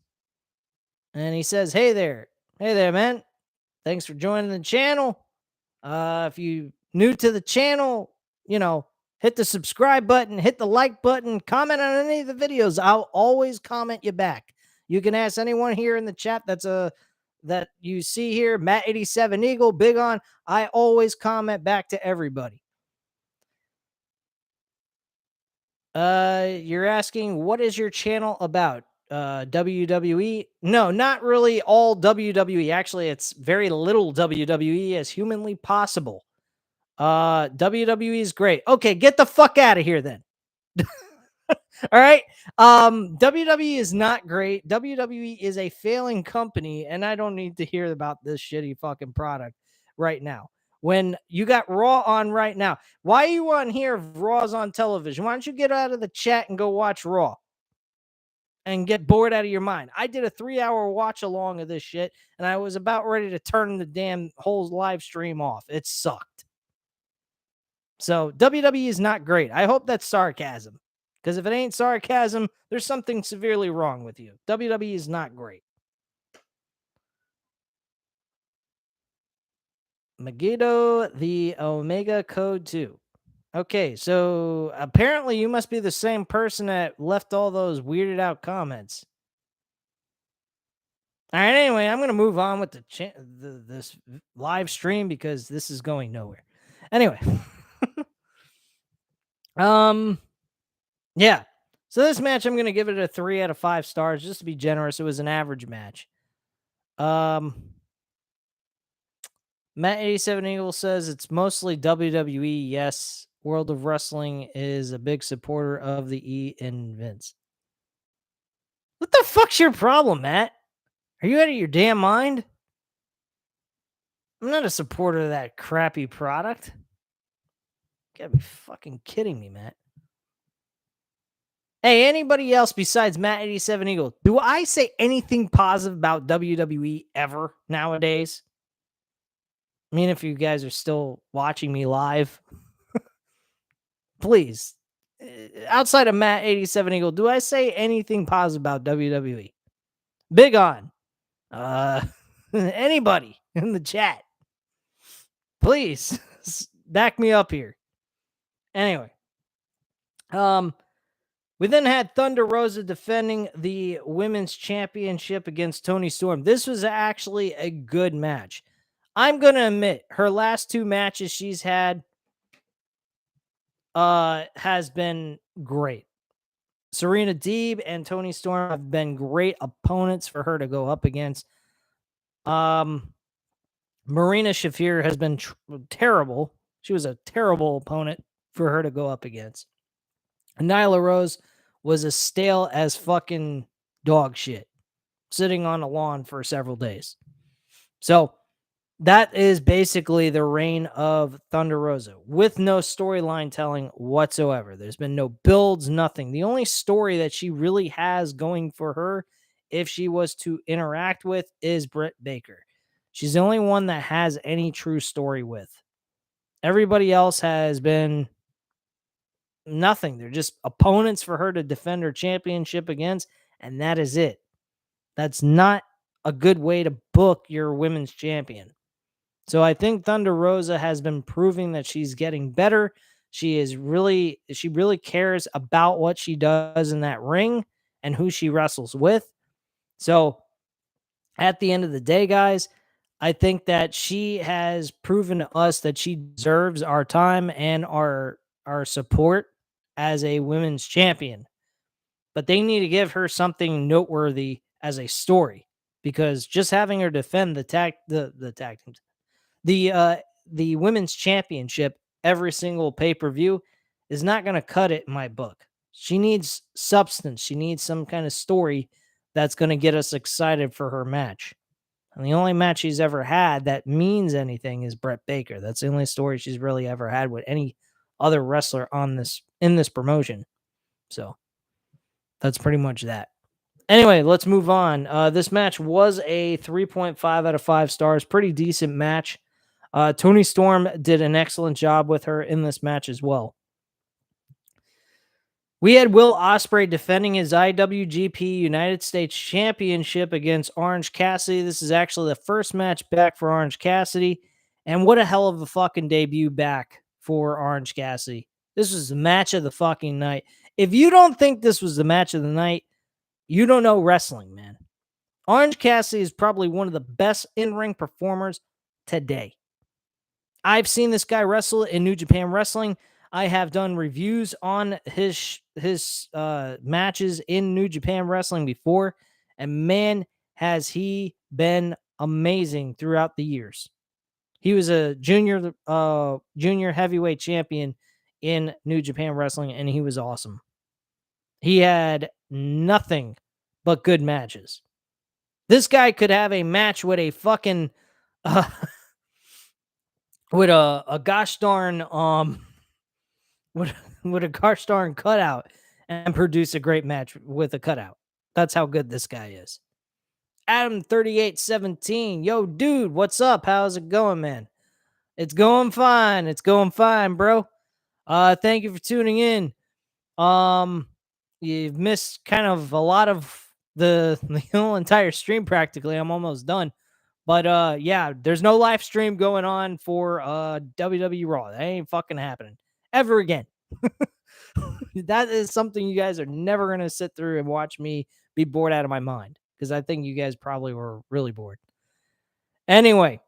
S1: And he says, "Hey there. Hey there, man. Thanks for joining the channel. If you new to the channel, hit the subscribe button, hit the like button, comment on any of the videos. I'll always comment you back. You can ask anyone here in the chat that you see here, Matt87 Eagle, big on. I always comment back to everybody. You're asking, what is your channel about? WWE? No, not really all WWE. Actually, it's very little WWE as humanly possible. WWE is great. Okay, get the fuck out of here then. All right. WWE is not great. WWE is a failing company, and I don't need to hear about this shitty fucking product right now. When you got Raw on right now, why are you on here if Raw's on television? Why don't you get out of the chat and go watch Raw and get bored out of your mind? I did a 3-hour watch along of this shit, and I was about ready to turn the damn whole live stream off. It sucked. So WWE is not great. I hope that's sarcasm. Because if it ain't sarcasm, there's something severely wrong with you. WWE is not great. Megiddo, the Omega Code 2. Okay, so apparently you must be the same person that left all those weirded out comments. All right, anyway, I'm going to move on with this live stream because this is going nowhere. Anyway. Yeah. So this match, I'm going to give it a 3 out of 5 stars just to be generous. It was an average match. Matt87 Eagle says it's mostly WWE. Yes, World of Wrestling is a big supporter of the E and Vince. What the fuck's your problem, Matt? Are you out of your damn mind? I'm not a supporter of that crappy product. You gotta be fucking kidding me, Matt. Hey, anybody else besides Matt87 Eagle, do I say anything positive about WWE ever nowadays? I mean, if you guys are still watching me live, please, outside of Matt87 Eagle, do I say anything positive about WWE? Big on. Anybody in the chat, please back me up here. Anyway, we then had Thunder Rosa defending the women's championship against Toni Storm. This was actually a good match. I'm going to admit, her last 2 matches she's had has been great. Serena Deeb and Toni Storm have been great opponents for her to go up against. Marina Shafir has been terrible. She was a terrible opponent for her to go up against. And Nyla Rose was as stale as fucking dog shit, sitting on a lawn for several days. So that is basically the reign of Thunder Rosa with no storyline telling whatsoever. There's been no builds, nothing. The only story that she really has going for her, if she was to interact with, is Britt Baker. She's the only one that has any true story with. Everybody else has been nothing. They're just opponents for her to defend her championship against, and that is it. That's not a good way to book your women's champion. So I think Thunder Rosa has been proving that she's getting better. She really cares about what she does in that ring and who she wrestles with. So at the end of the day, guys, I think that she has proven to us that she deserves our time and our support as a women's champion. But they need to give her something noteworthy as a story, because just having her defend the women's championship every single pay-per-view is not going to cut it in my book. She needs substance. She needs some kind of story that's going to get us excited for her match. And the only match she's ever had that means anything is Britt Baker. That's the only story she's really ever had with any other wrestler in this promotion. So that's pretty much that. Anyway, let's move on. This match was a 3.5 out of 5 stars. Pretty decent match. Toni Storm did an excellent job with her in this match as well. We had Will Ospreay defending his IWGP United States Championship against Orange Cassidy. This is actually the first match back for Orange Cassidy. And what a hell of a fucking debut back for Orange Cassidy. This was the match of the fucking night. If you don't think this was the match of the night, you don't know wrestling, man. Orange Cassidy is probably one of the best in-ring performers today. I've seen this guy wrestle in New Japan Wrestling. I have done reviews on his matches in New Japan Wrestling before, and man, has he been amazing throughout the years. He was a junior heavyweight champion in New Japan Wrestling, and he was awesome. He had nothing but good matches. This guy could have a match with a fucking with a gosh darn with a gosh darn cutout and produce a great match with a cutout. That's how good this guy is. Adam 3817, yo dude, what's up? How's it going, man? It's going fine. It's going fine, bro. Thank you for tuning in. You've missed kind of a lot of the whole entire stream practically. I'm almost done. But yeah, there's no live stream going on for WWE Raw. That ain't fucking happening ever again. That is something you guys are never gonna sit through and watch me be bored out of my mind, because I think you guys probably were really bored. Anyway,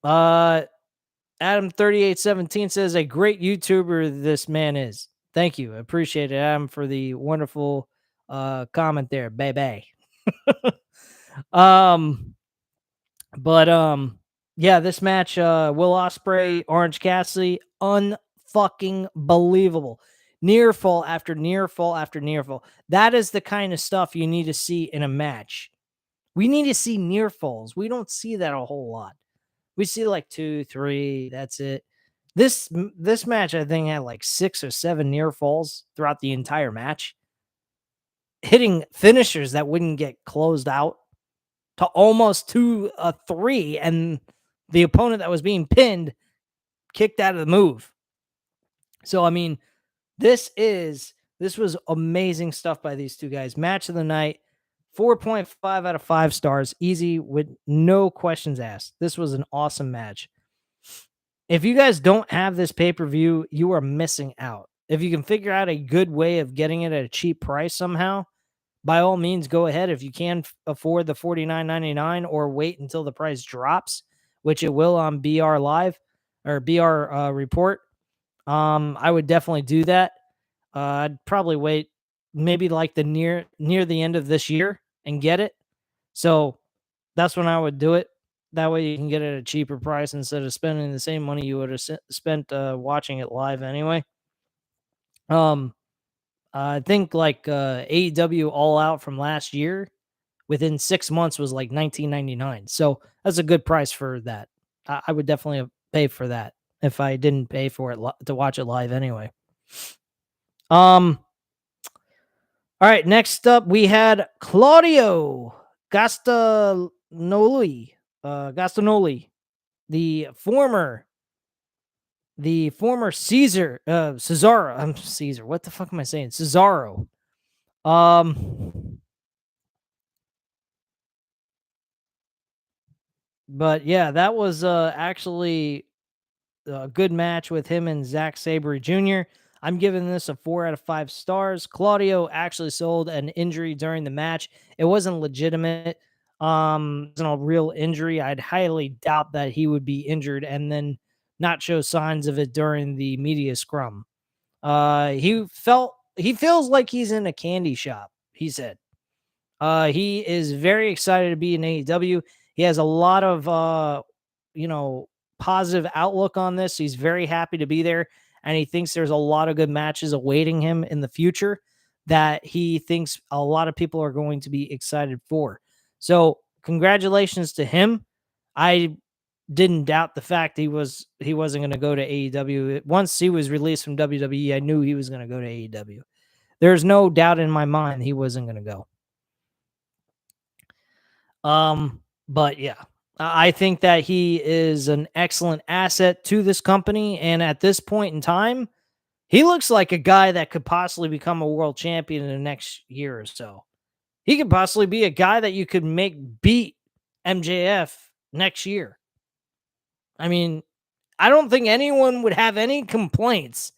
S1: Adam 3817 says a great YouTuber this man is. Thank you. I appreciate it, Adam, for the wonderful comment there. Baby. But yeah, this match, Will Ospreay, Orange Cassidy, unfucking believable. Near fall after near fall after near fall. That is the kind of stuff you need to see in a match. We need to see near falls. We don't see that a whole lot. We see like 2, 3. That's it. This match, I think, had like 6 or 7 near falls throughout the entire match, hitting finishers that wouldn't get closed out to almost 2, 3, and the opponent that was being pinned kicked out of the move. So I mean, this was amazing stuff by these two guys. Match of the night, 4.5 out of 5 stars, easy with no questions asked. This was an awesome match. If you guys don't have this pay-per-view, you are missing out. If you can figure out a good way of getting it at a cheap price somehow, by all means, go ahead. If you can afford the $49.99 or wait until the price drops, which it will on BR Live or BR Report, I would definitely do that. I'd probably wait maybe like the near the end of this year and get it. So that's when I would do it. That way you can get it at a cheaper price instead of spending the same money you would have spent watching it live anyway. I think like AEW All Out from last year within 6 months was like $19.99. So that's a good price for that. I would definitely pay for that if I didn't pay for it to watch it live anyway. All right, next up we had Claudio Gastonoli, the former Cesaro. I'm Caesar. What the fuck am I saying? Cesaro. But yeah, that was actually a good match with him and Zack Sabre Jr. I'm giving this a 4 out of 5 stars. Claudio actually sold an injury during the match. It wasn't legitimate. It wasn't a real injury. I'd highly doubt that he would be injured and then not show signs of it during the media scrum. He feels like he's in a candy shop, he said. He is very excited to be in AEW. He has a lot of positive outlook on this. He's very happy to be there, and he thinks there's a lot of good matches awaiting him in the future that he thinks a lot of people are going to be excited for. So congratulations to him. I didn't doubt the fact he wasn't going to go to AEW. Once he was released from WWE, I knew he was going to go to AEW. There's no doubt in my mind he wasn't going to go. But yeah, I think that he is an excellent asset to this company. And at this point in time, He looks like a guy that could possibly become a world champion in the next year or so. He could possibly be a guy that you could make beat MJF next year. I mean, I don't think anyone would have any complaints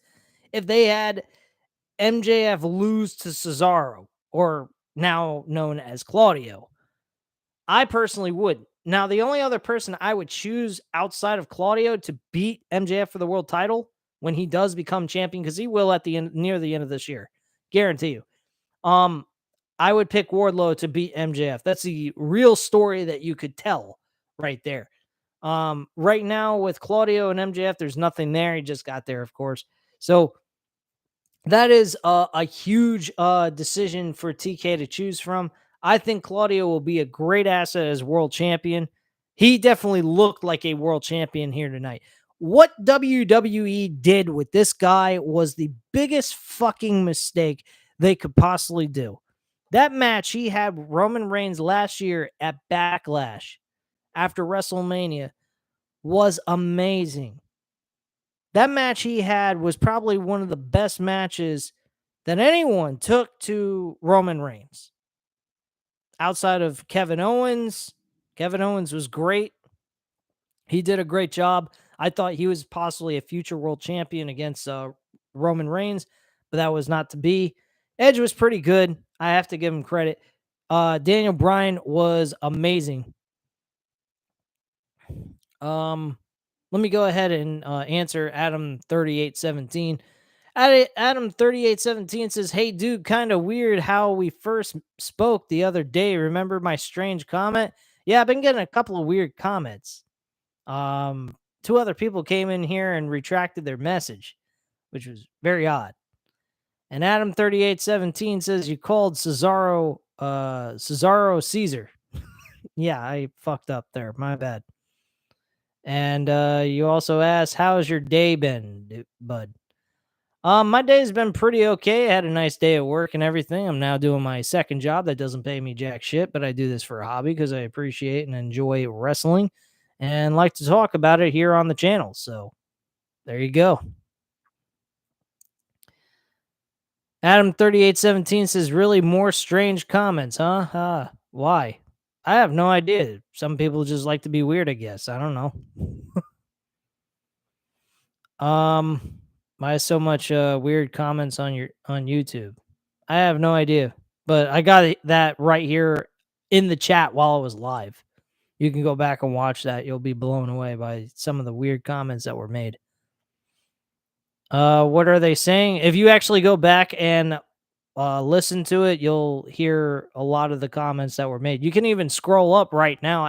S1: if they had MJF lose to Cesaro, or now known as Claudio. I personally would. Now, the only other person I would choose outside of Claudio to beat MJF for the world title when he does become champion, because he will at the end, near the end of this year, guarantee you. I would pick Wardlow to beat MJF. That's the real story that you could tell right there. Right now with Claudio and MJF, there's nothing there. He just got there, of course. So that is a huge decision for TK to choose from. I think Claudio will be a great asset as world champion. He definitely looked like a world champion here tonight. What WWE did with this guy was the biggest fucking mistake they could possibly do. That match he had Roman Reigns last year at Backlash after WrestleMania was amazing. That match he had was probably one of the best matches that anyone took to Roman Reigns. Outside of Kevin Owens. Kevin Owens was great. He did a great job. I thought he was possibly a future world champion against Roman Reigns, but that was not to be. Edge was pretty good. I have to give him credit. Daniel Bryan was amazing. Let me go ahead and answer Adam 3817. Adam 3817 says, "Hey dude, kind of weird how we first spoke the other day. Remember my strange comment? Yeah, I've been getting a couple of weird comments. Two other people came in here and retracted their message, which was very odd. And Adam 3817 says, you called Cesaro Caesar. Yeah, I fucked up there. My bad. And you also asked, how's your day been, bud? My day's been pretty okay. I had a nice day at work and everything. I'm now doing my second job that doesn't pay me jack shit, but I do this for a hobby because I appreciate and enjoy wrestling and like to talk about it here on the channel. So there you go. Adam 3817 says, really more strange comments, huh? Why? I have no idea. Some people just like to be weird, I guess. I don't know. Why so much weird comments on YouTube? I have no idea. But I got that right here in the chat while it was live. You can go back and watch that. You'll be blown away by some of the weird comments that were made. What are they saying? If you actually go back and listen to it, you'll hear a lot of the comments that were made. You can even scroll up right now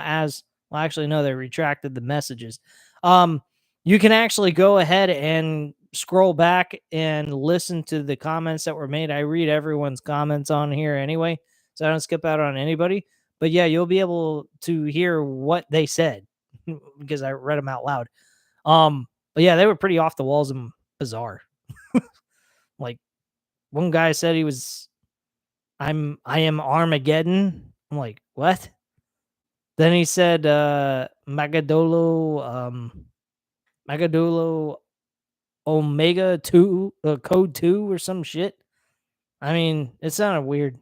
S1: well, actually, no, they retracted the messages. You can actually go ahead and scroll back and listen to the comments that were made. I read everyone's comments on here anyway, so I don't skip out on anybody. But yeah, you'll be able to hear what they said because I read them out loud. But yeah, they were pretty off the walls and bizarre. Like one guy said I am Armageddon. I'm like, what? Then he said Magadolo Omega 2 code 2 or some shit. I mean, it sounded weird.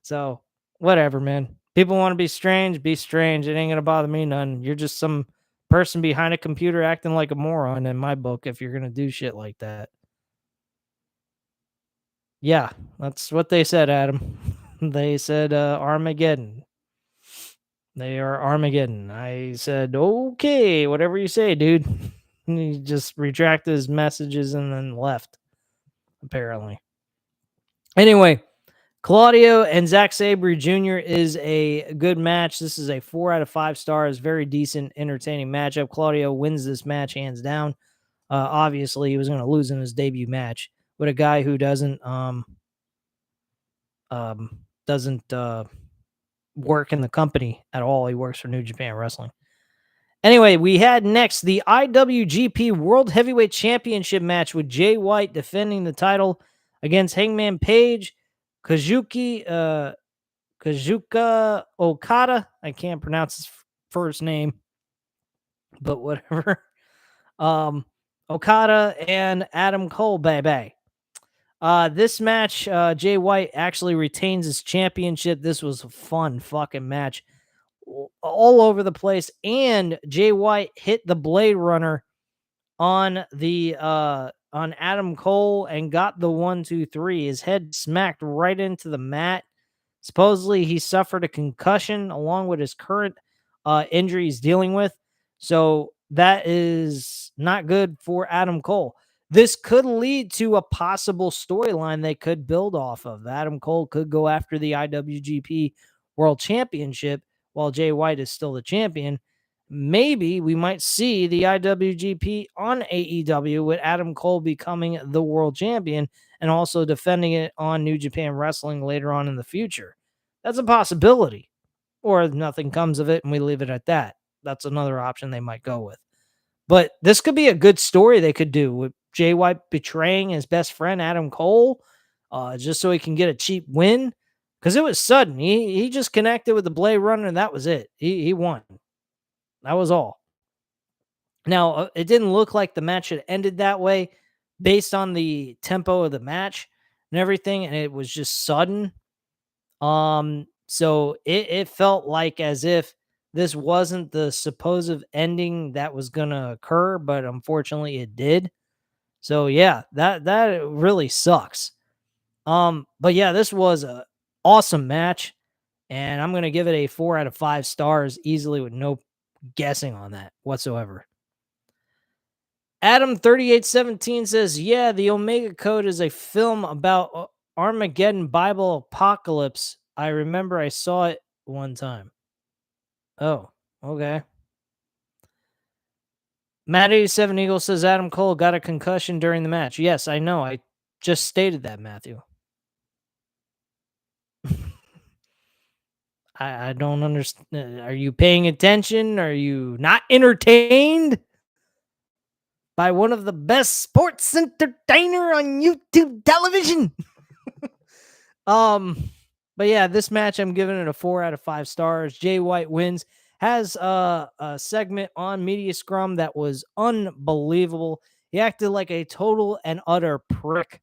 S1: So, whatever, man. People want to be strange, be strange. It ain't gonna bother me none. You're just some person behind a computer acting like a moron in my book if you're gonna do shit like that. Yeah, that's what they said, Adam. They said Armageddon. They are Armageddon. I said, okay, whatever you say, dude. And he just retracted his messages and then left, apparently. Anyway, Claudio and Zack Sabre Jr. is a good match. This is a 4 out of 5 stars. Very decent, entertaining matchup. Claudio wins this match hands down. Obviously, he was going to lose in his debut match with a guy who doesn't work in the company at all. He works for New Japan Wrestling. Anyway, we had next the IWGP World Heavyweight Championship match with Jay White defending the title against Hangman Page, Kazuka Okada. I can't pronounce his first name, but whatever. Okada and Adam Cole, baby. This match, Jay White actually retains his championship. This was a fun fucking match, all over the place. And Jay White hit the Blade Runner on Adam Cole and got the 1, 2, 3. His head smacked right into the mat. Supposedly, he suffered a concussion along with his current injury he's dealing with. So that is not good for Adam Cole. This could lead to a possible storyline they could build off of. Adam Cole could go after the IWGP World Championship while Jay White is still the champion. Maybe we might see the IWGP on AEW with Adam Cole becoming the world champion and also defending it on New Japan Wrestling later on in the future. That's a possibility. Or nothing comes of it and we leave it at that. That's another option they might go with. But this could be a good story they could do with Jay White betraying his best friend Adam Cole, just so he can get a cheap win. Because it was sudden. He just connected with the Blade Runner and that was it. He won. That was all. Now, it didn't look like the match had ended that way based on the tempo of the match and everything, and it was just sudden. So it felt like as if this wasn't the supposed ending that was gonna occur, but unfortunately it did. So yeah, that really sucks. But yeah, this was a awesome match, and I'm gonna give it a 4 out of 5 stars easily with no guessing on that whatsoever. Adam3817 says, yeah, the Omega Code is a film about Armageddon Bible apocalypse. I remember I saw it one time. Oh, okay. Matt87 Eagle says Adam Cole got a concussion during the match. Yes, I know. I just stated that, Matthew. I don't understand. Are you paying attention? Are you not entertained by one of the best sports entertainer on YouTube television? But yeah, this match I'm giving it a 4 out of 5 stars. Jay White wins. Has a segment on Media Scrum that was unbelievable. He acted like a total and utter prick.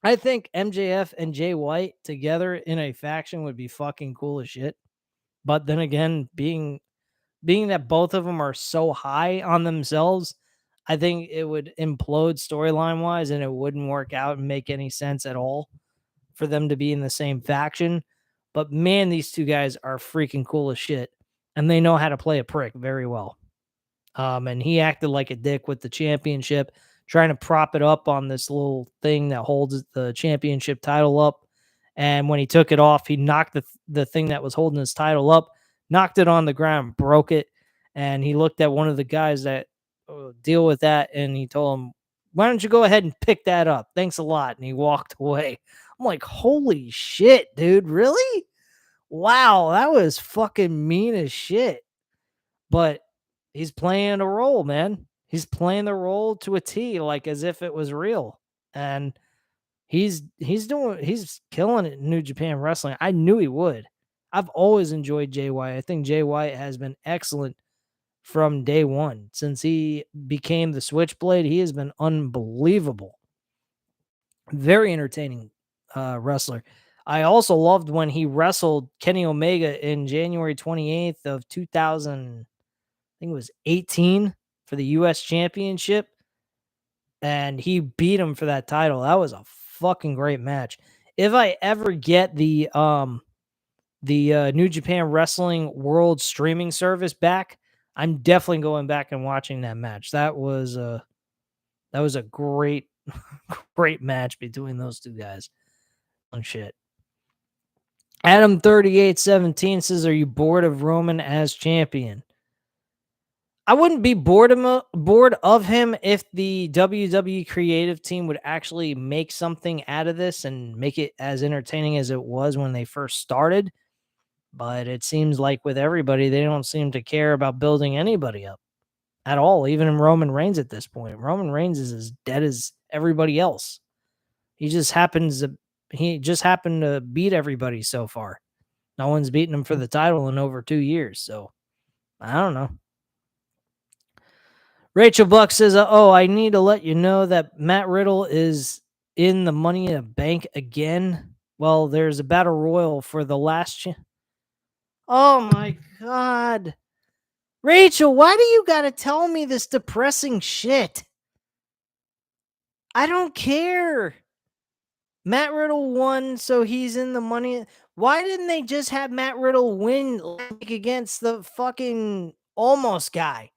S1: I think MJF and Jay White together in a faction would be fucking cool as shit. But then again, being that both of them are so high on themselves, I think it would implode storyline wise and it wouldn't work out and make any sense at all for them to be in the same faction. But man, these two guys are freaking cool as shit. And they know how to play a prick very well. And he acted like a dick with the championship, trying to prop it up on this little thing that holds the championship title up. And when he took it off, he knocked the thing that was holding his title up, knocked it on the ground, broke it. And he looked at one of the guys that deal with that, and he told him, why don't you go ahead and pick that up? Thanks a lot. And he walked away. I'm like, holy shit, dude. Really? Wow, that was fucking mean as shit. But he's playing a role, man. He's playing the role to a T, like as if it was real. And he's killing it in New Japan Wrestling. I knew he would. I've always enjoyed Jay White. I think Jay White has been excellent from day one. Since he became the Switchblade, he has been unbelievable. Very entertaining wrestler. I also loved when he wrestled Kenny Omega in January 28th of 2000, I think it was 18 for the US Championship. And he beat him for that title. That was a fucking great match. If I ever get the New Japan Wrestling World streaming service back, I'm definitely going back and watching that match. That was a great great match between those two guys. On shit. Adam3817 says, are you bored of Roman as champion? I wouldn't be bored of him if the WWE creative team would actually make something out of this and make it as entertaining as it was when they first started. But it seems like with everybody, they don't seem to care about building anybody up at all, even in Roman Reigns at this point. Roman Reigns is as dead as everybody else. He just happened to beat everybody so far. No one's beaten him for the title in over 2 years. So I don't know. Rachel Buck says, "Oh, I need to let you know that Matt Riddle is in the Money in the Bank again. Well, there's a battle royal for the last Oh my god. Rachel, why do you got to tell me this depressing shit? I don't care. Matt Riddle won, so he's in the money. Why didn't they just have Matt Riddle win like against the fucking almost guy?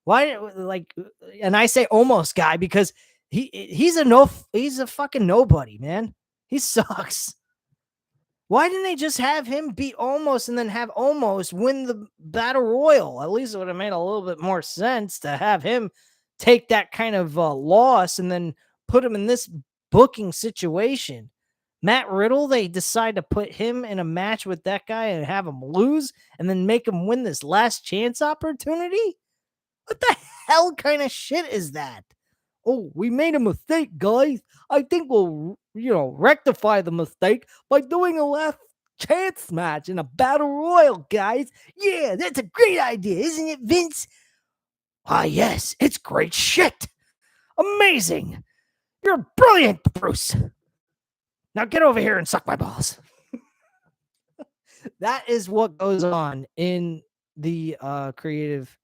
S1: Why like and I say almost guy because he's a fucking nobody, man. He sucks. Why didn't they just have him beat Almost and then have Almost win the Battle Royal? At least it would have made a little bit more sense to have him take that kind of loss and then put him in this booking situation. Matt Riddle, they decide to put him in a match with that guy and have him lose and then make him win this last chance opportunity? What the hell kind of shit is that? Oh, we made a mistake, guys. I think we'll, rectify the mistake by doing a last chance match in a battle royal, guys. Yeah, that's a great idea, isn't it, Vince? Ah, yes, it's great shit. Amazing. You're brilliant, Bruce. Now get over here and suck my balls. That is what goes on in the creative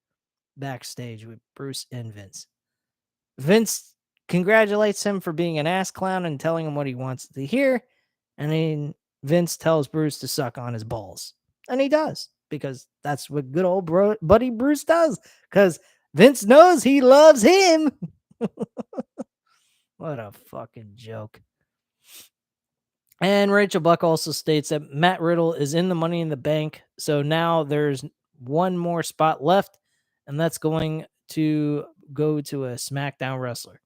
S1: backstage with Bruce and Vince. Vince congratulates him for being an ass clown and telling him what he wants to hear. And then Vince tells Bruce to suck on his balls. And he does, because that's what good old buddy Bruce does. Because Vince knows he loves him. What a fucking joke. And Rachel Buck also states that Matt Riddle is in the Money in the Bank. So now there's one more spot left. And that's going to go to a SmackDown wrestler.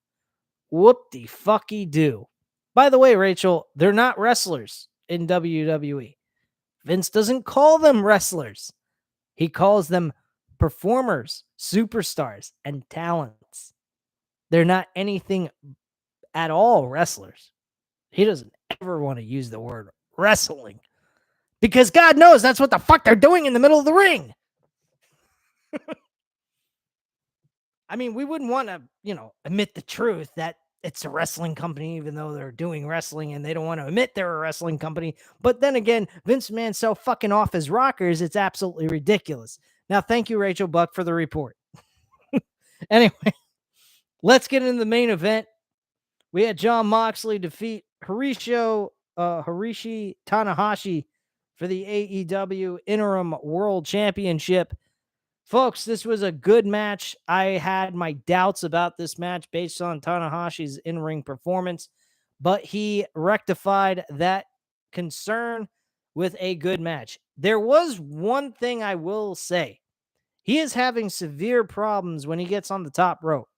S1: Whoop-de-fucky do. By the way, Rachel, they're not wrestlers in WWE. Vince doesn't call them wrestlers. He calls them performers, superstars, and talents. They're not anything at all wrestlers. He doesn't ever want to use the word wrestling because God knows that's what the fuck they're doing in the middle of the ring. I mean, we wouldn't want to, admit the truth that it's a wrestling company, even though they're doing wrestling and they don't want to admit they're a wrestling company. But then again, Vince McMahon's so fucking off his rockers, it's absolutely ridiculous. Now, thank you, Rachel Buck, for the report. Anyway, let's get into the main event. We had Jon Moxley defeat Hirishi Tanahashi for the AEW Interim World Championship. Folks, this was a good match. I had my doubts about this match based on Tanahashi's in-ring performance, but he rectified that concern with a good match. There was one thing I will say. He is having severe problems when he gets on the top rope.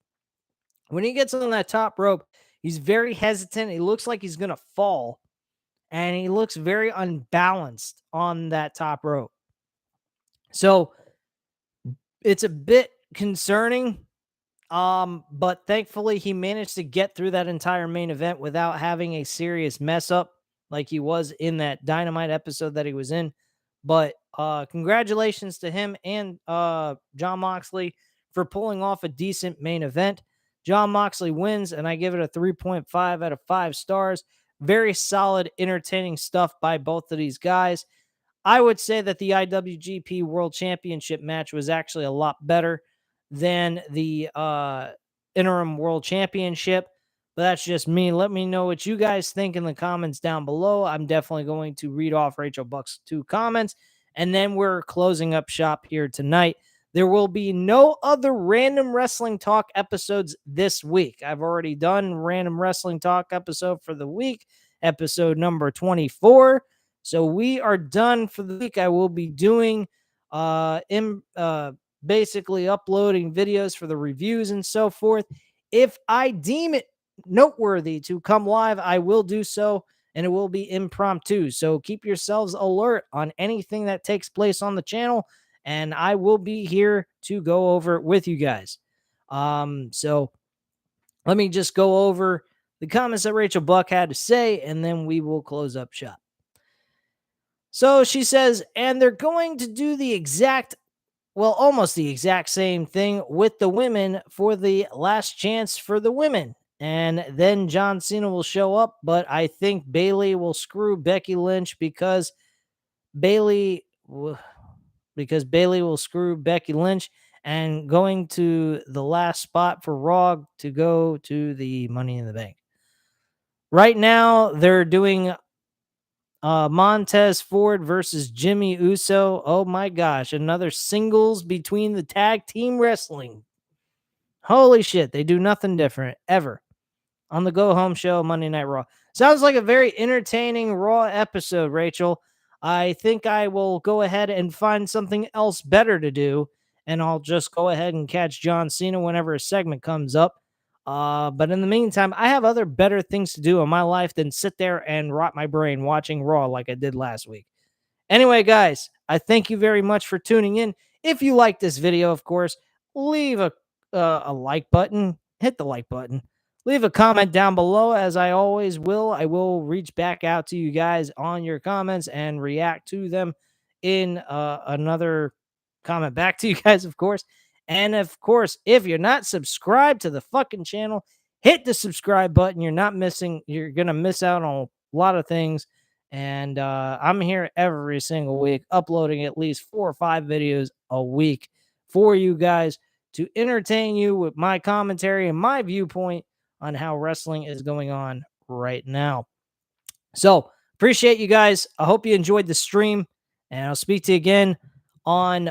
S1: When he gets on that top rope, he's very hesitant. He looks like he's going to fall, and he looks very unbalanced on that top rope. So it's a bit concerning, but thankfully he managed to get through that entire main event without having a serious mess up like he was in that Dynamite episode that he was in. But congratulations to him and Jon Moxley for pulling off a decent main event. Jon Moxley wins, and I give it a 3.5 out of 5 stars. Very solid, entertaining stuff by both of these guys. I would say that the IWGP World Championship match was actually a lot better than the Interim World Championship, but that's just me. Let me know what you guys think in the comments down below. I'm definitely going to read off Rachel Buck's 2 comments, and then we're closing up shop here tonight. There will be no other Random Wrestling Talk episodes this week. I've already done Random Wrestling Talk episode for the week, episode number 24. So we are done for the week. I will be doing basically uploading videos for the reviews and so forth. If I deem it noteworthy to come live, I will do so, and it will be impromptu. So keep yourselves alert on anything that takes place on the channel, and I will be here to go over it with you guys. So let me just go over the comments that Rachel Buck had to say, and then we will close up shop. So she says, and they're going to do the exact well, almost the exact same thing with the women for the last chance for the women. And then John Cena will show up, but I think Bailey will screw Becky Lynch Bailey because Bailey will screw Becky Lynch and going to the last spot for Raw to go to the Money in the Bank. Right now, they're doing Montez Ford versus Jimmy Uso. Oh my gosh, another singles between the tag team wrestling. Holy shit, they do nothing different ever on the Go Home Show Monday Night Raw. Sounds like a very entertaining Raw episode, Rachel. I think I will go ahead and find something else better to do, and I'll just go ahead and catch John Cena whenever a segment comes up. But in the meantime, I have other better things to do in my life than sit there and rot my brain watching Raw like I did last week. Anyway, guys, I thank you very much for tuning in. If you like this video, of course, leave a like button, hit the like button. Leave a comment down below, as I always will. I will reach back out to you guys on your comments and react to them in another comment back to you guys, of course. And of course, if you're not subscribed to the fucking channel, hit the subscribe button. You're going to miss out on a lot of things. And I'm here every single week uploading at least 4 or 5 videos a week for you guys to entertain you with my commentary and my viewpoint on how wrestling is going on right now. So, appreciate you guys. I hope you enjoyed the stream, and I'll speak to you again on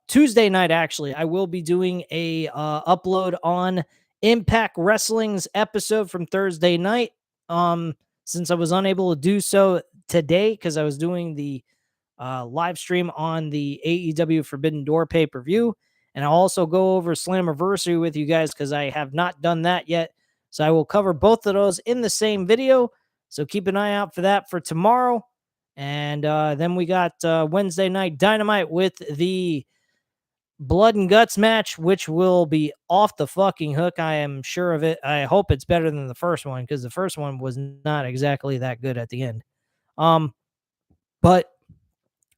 S1: Tuesday night. Actually, I will be doing a upload on Impact Wrestling's episode from Thursday night. Since I was unable to do so today because I was doing the live stream on the AEW Forbidden Door pay-per-view. And I'll also go over Slammiversary with you guys because I have not done that yet. So I will cover both of those in the same video. So keep an eye out for that for tomorrow. And then we got Wednesday Night Dynamite with the Blood and Guts match, which will be off the fucking hook. I am sure of it. I hope it's better than the first one because the first one was not exactly that good at the end. But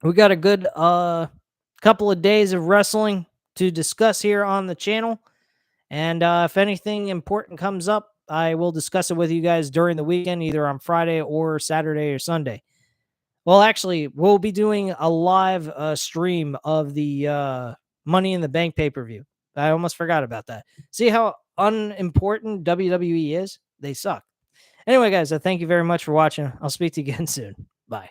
S1: we got a good couple of days of wrestling to discuss here on the channel. And if anything important comes up, I will discuss it with you guys during the weekend, either on Friday or Saturday or Sunday. Well, actually, we'll be doing a live stream of the Money in the Bank pay-per-view. I almost forgot about that. See how unimportant WWE is? They suck. Anyway, guys, thank you very much for watching. I'll speak to you again soon. Bye.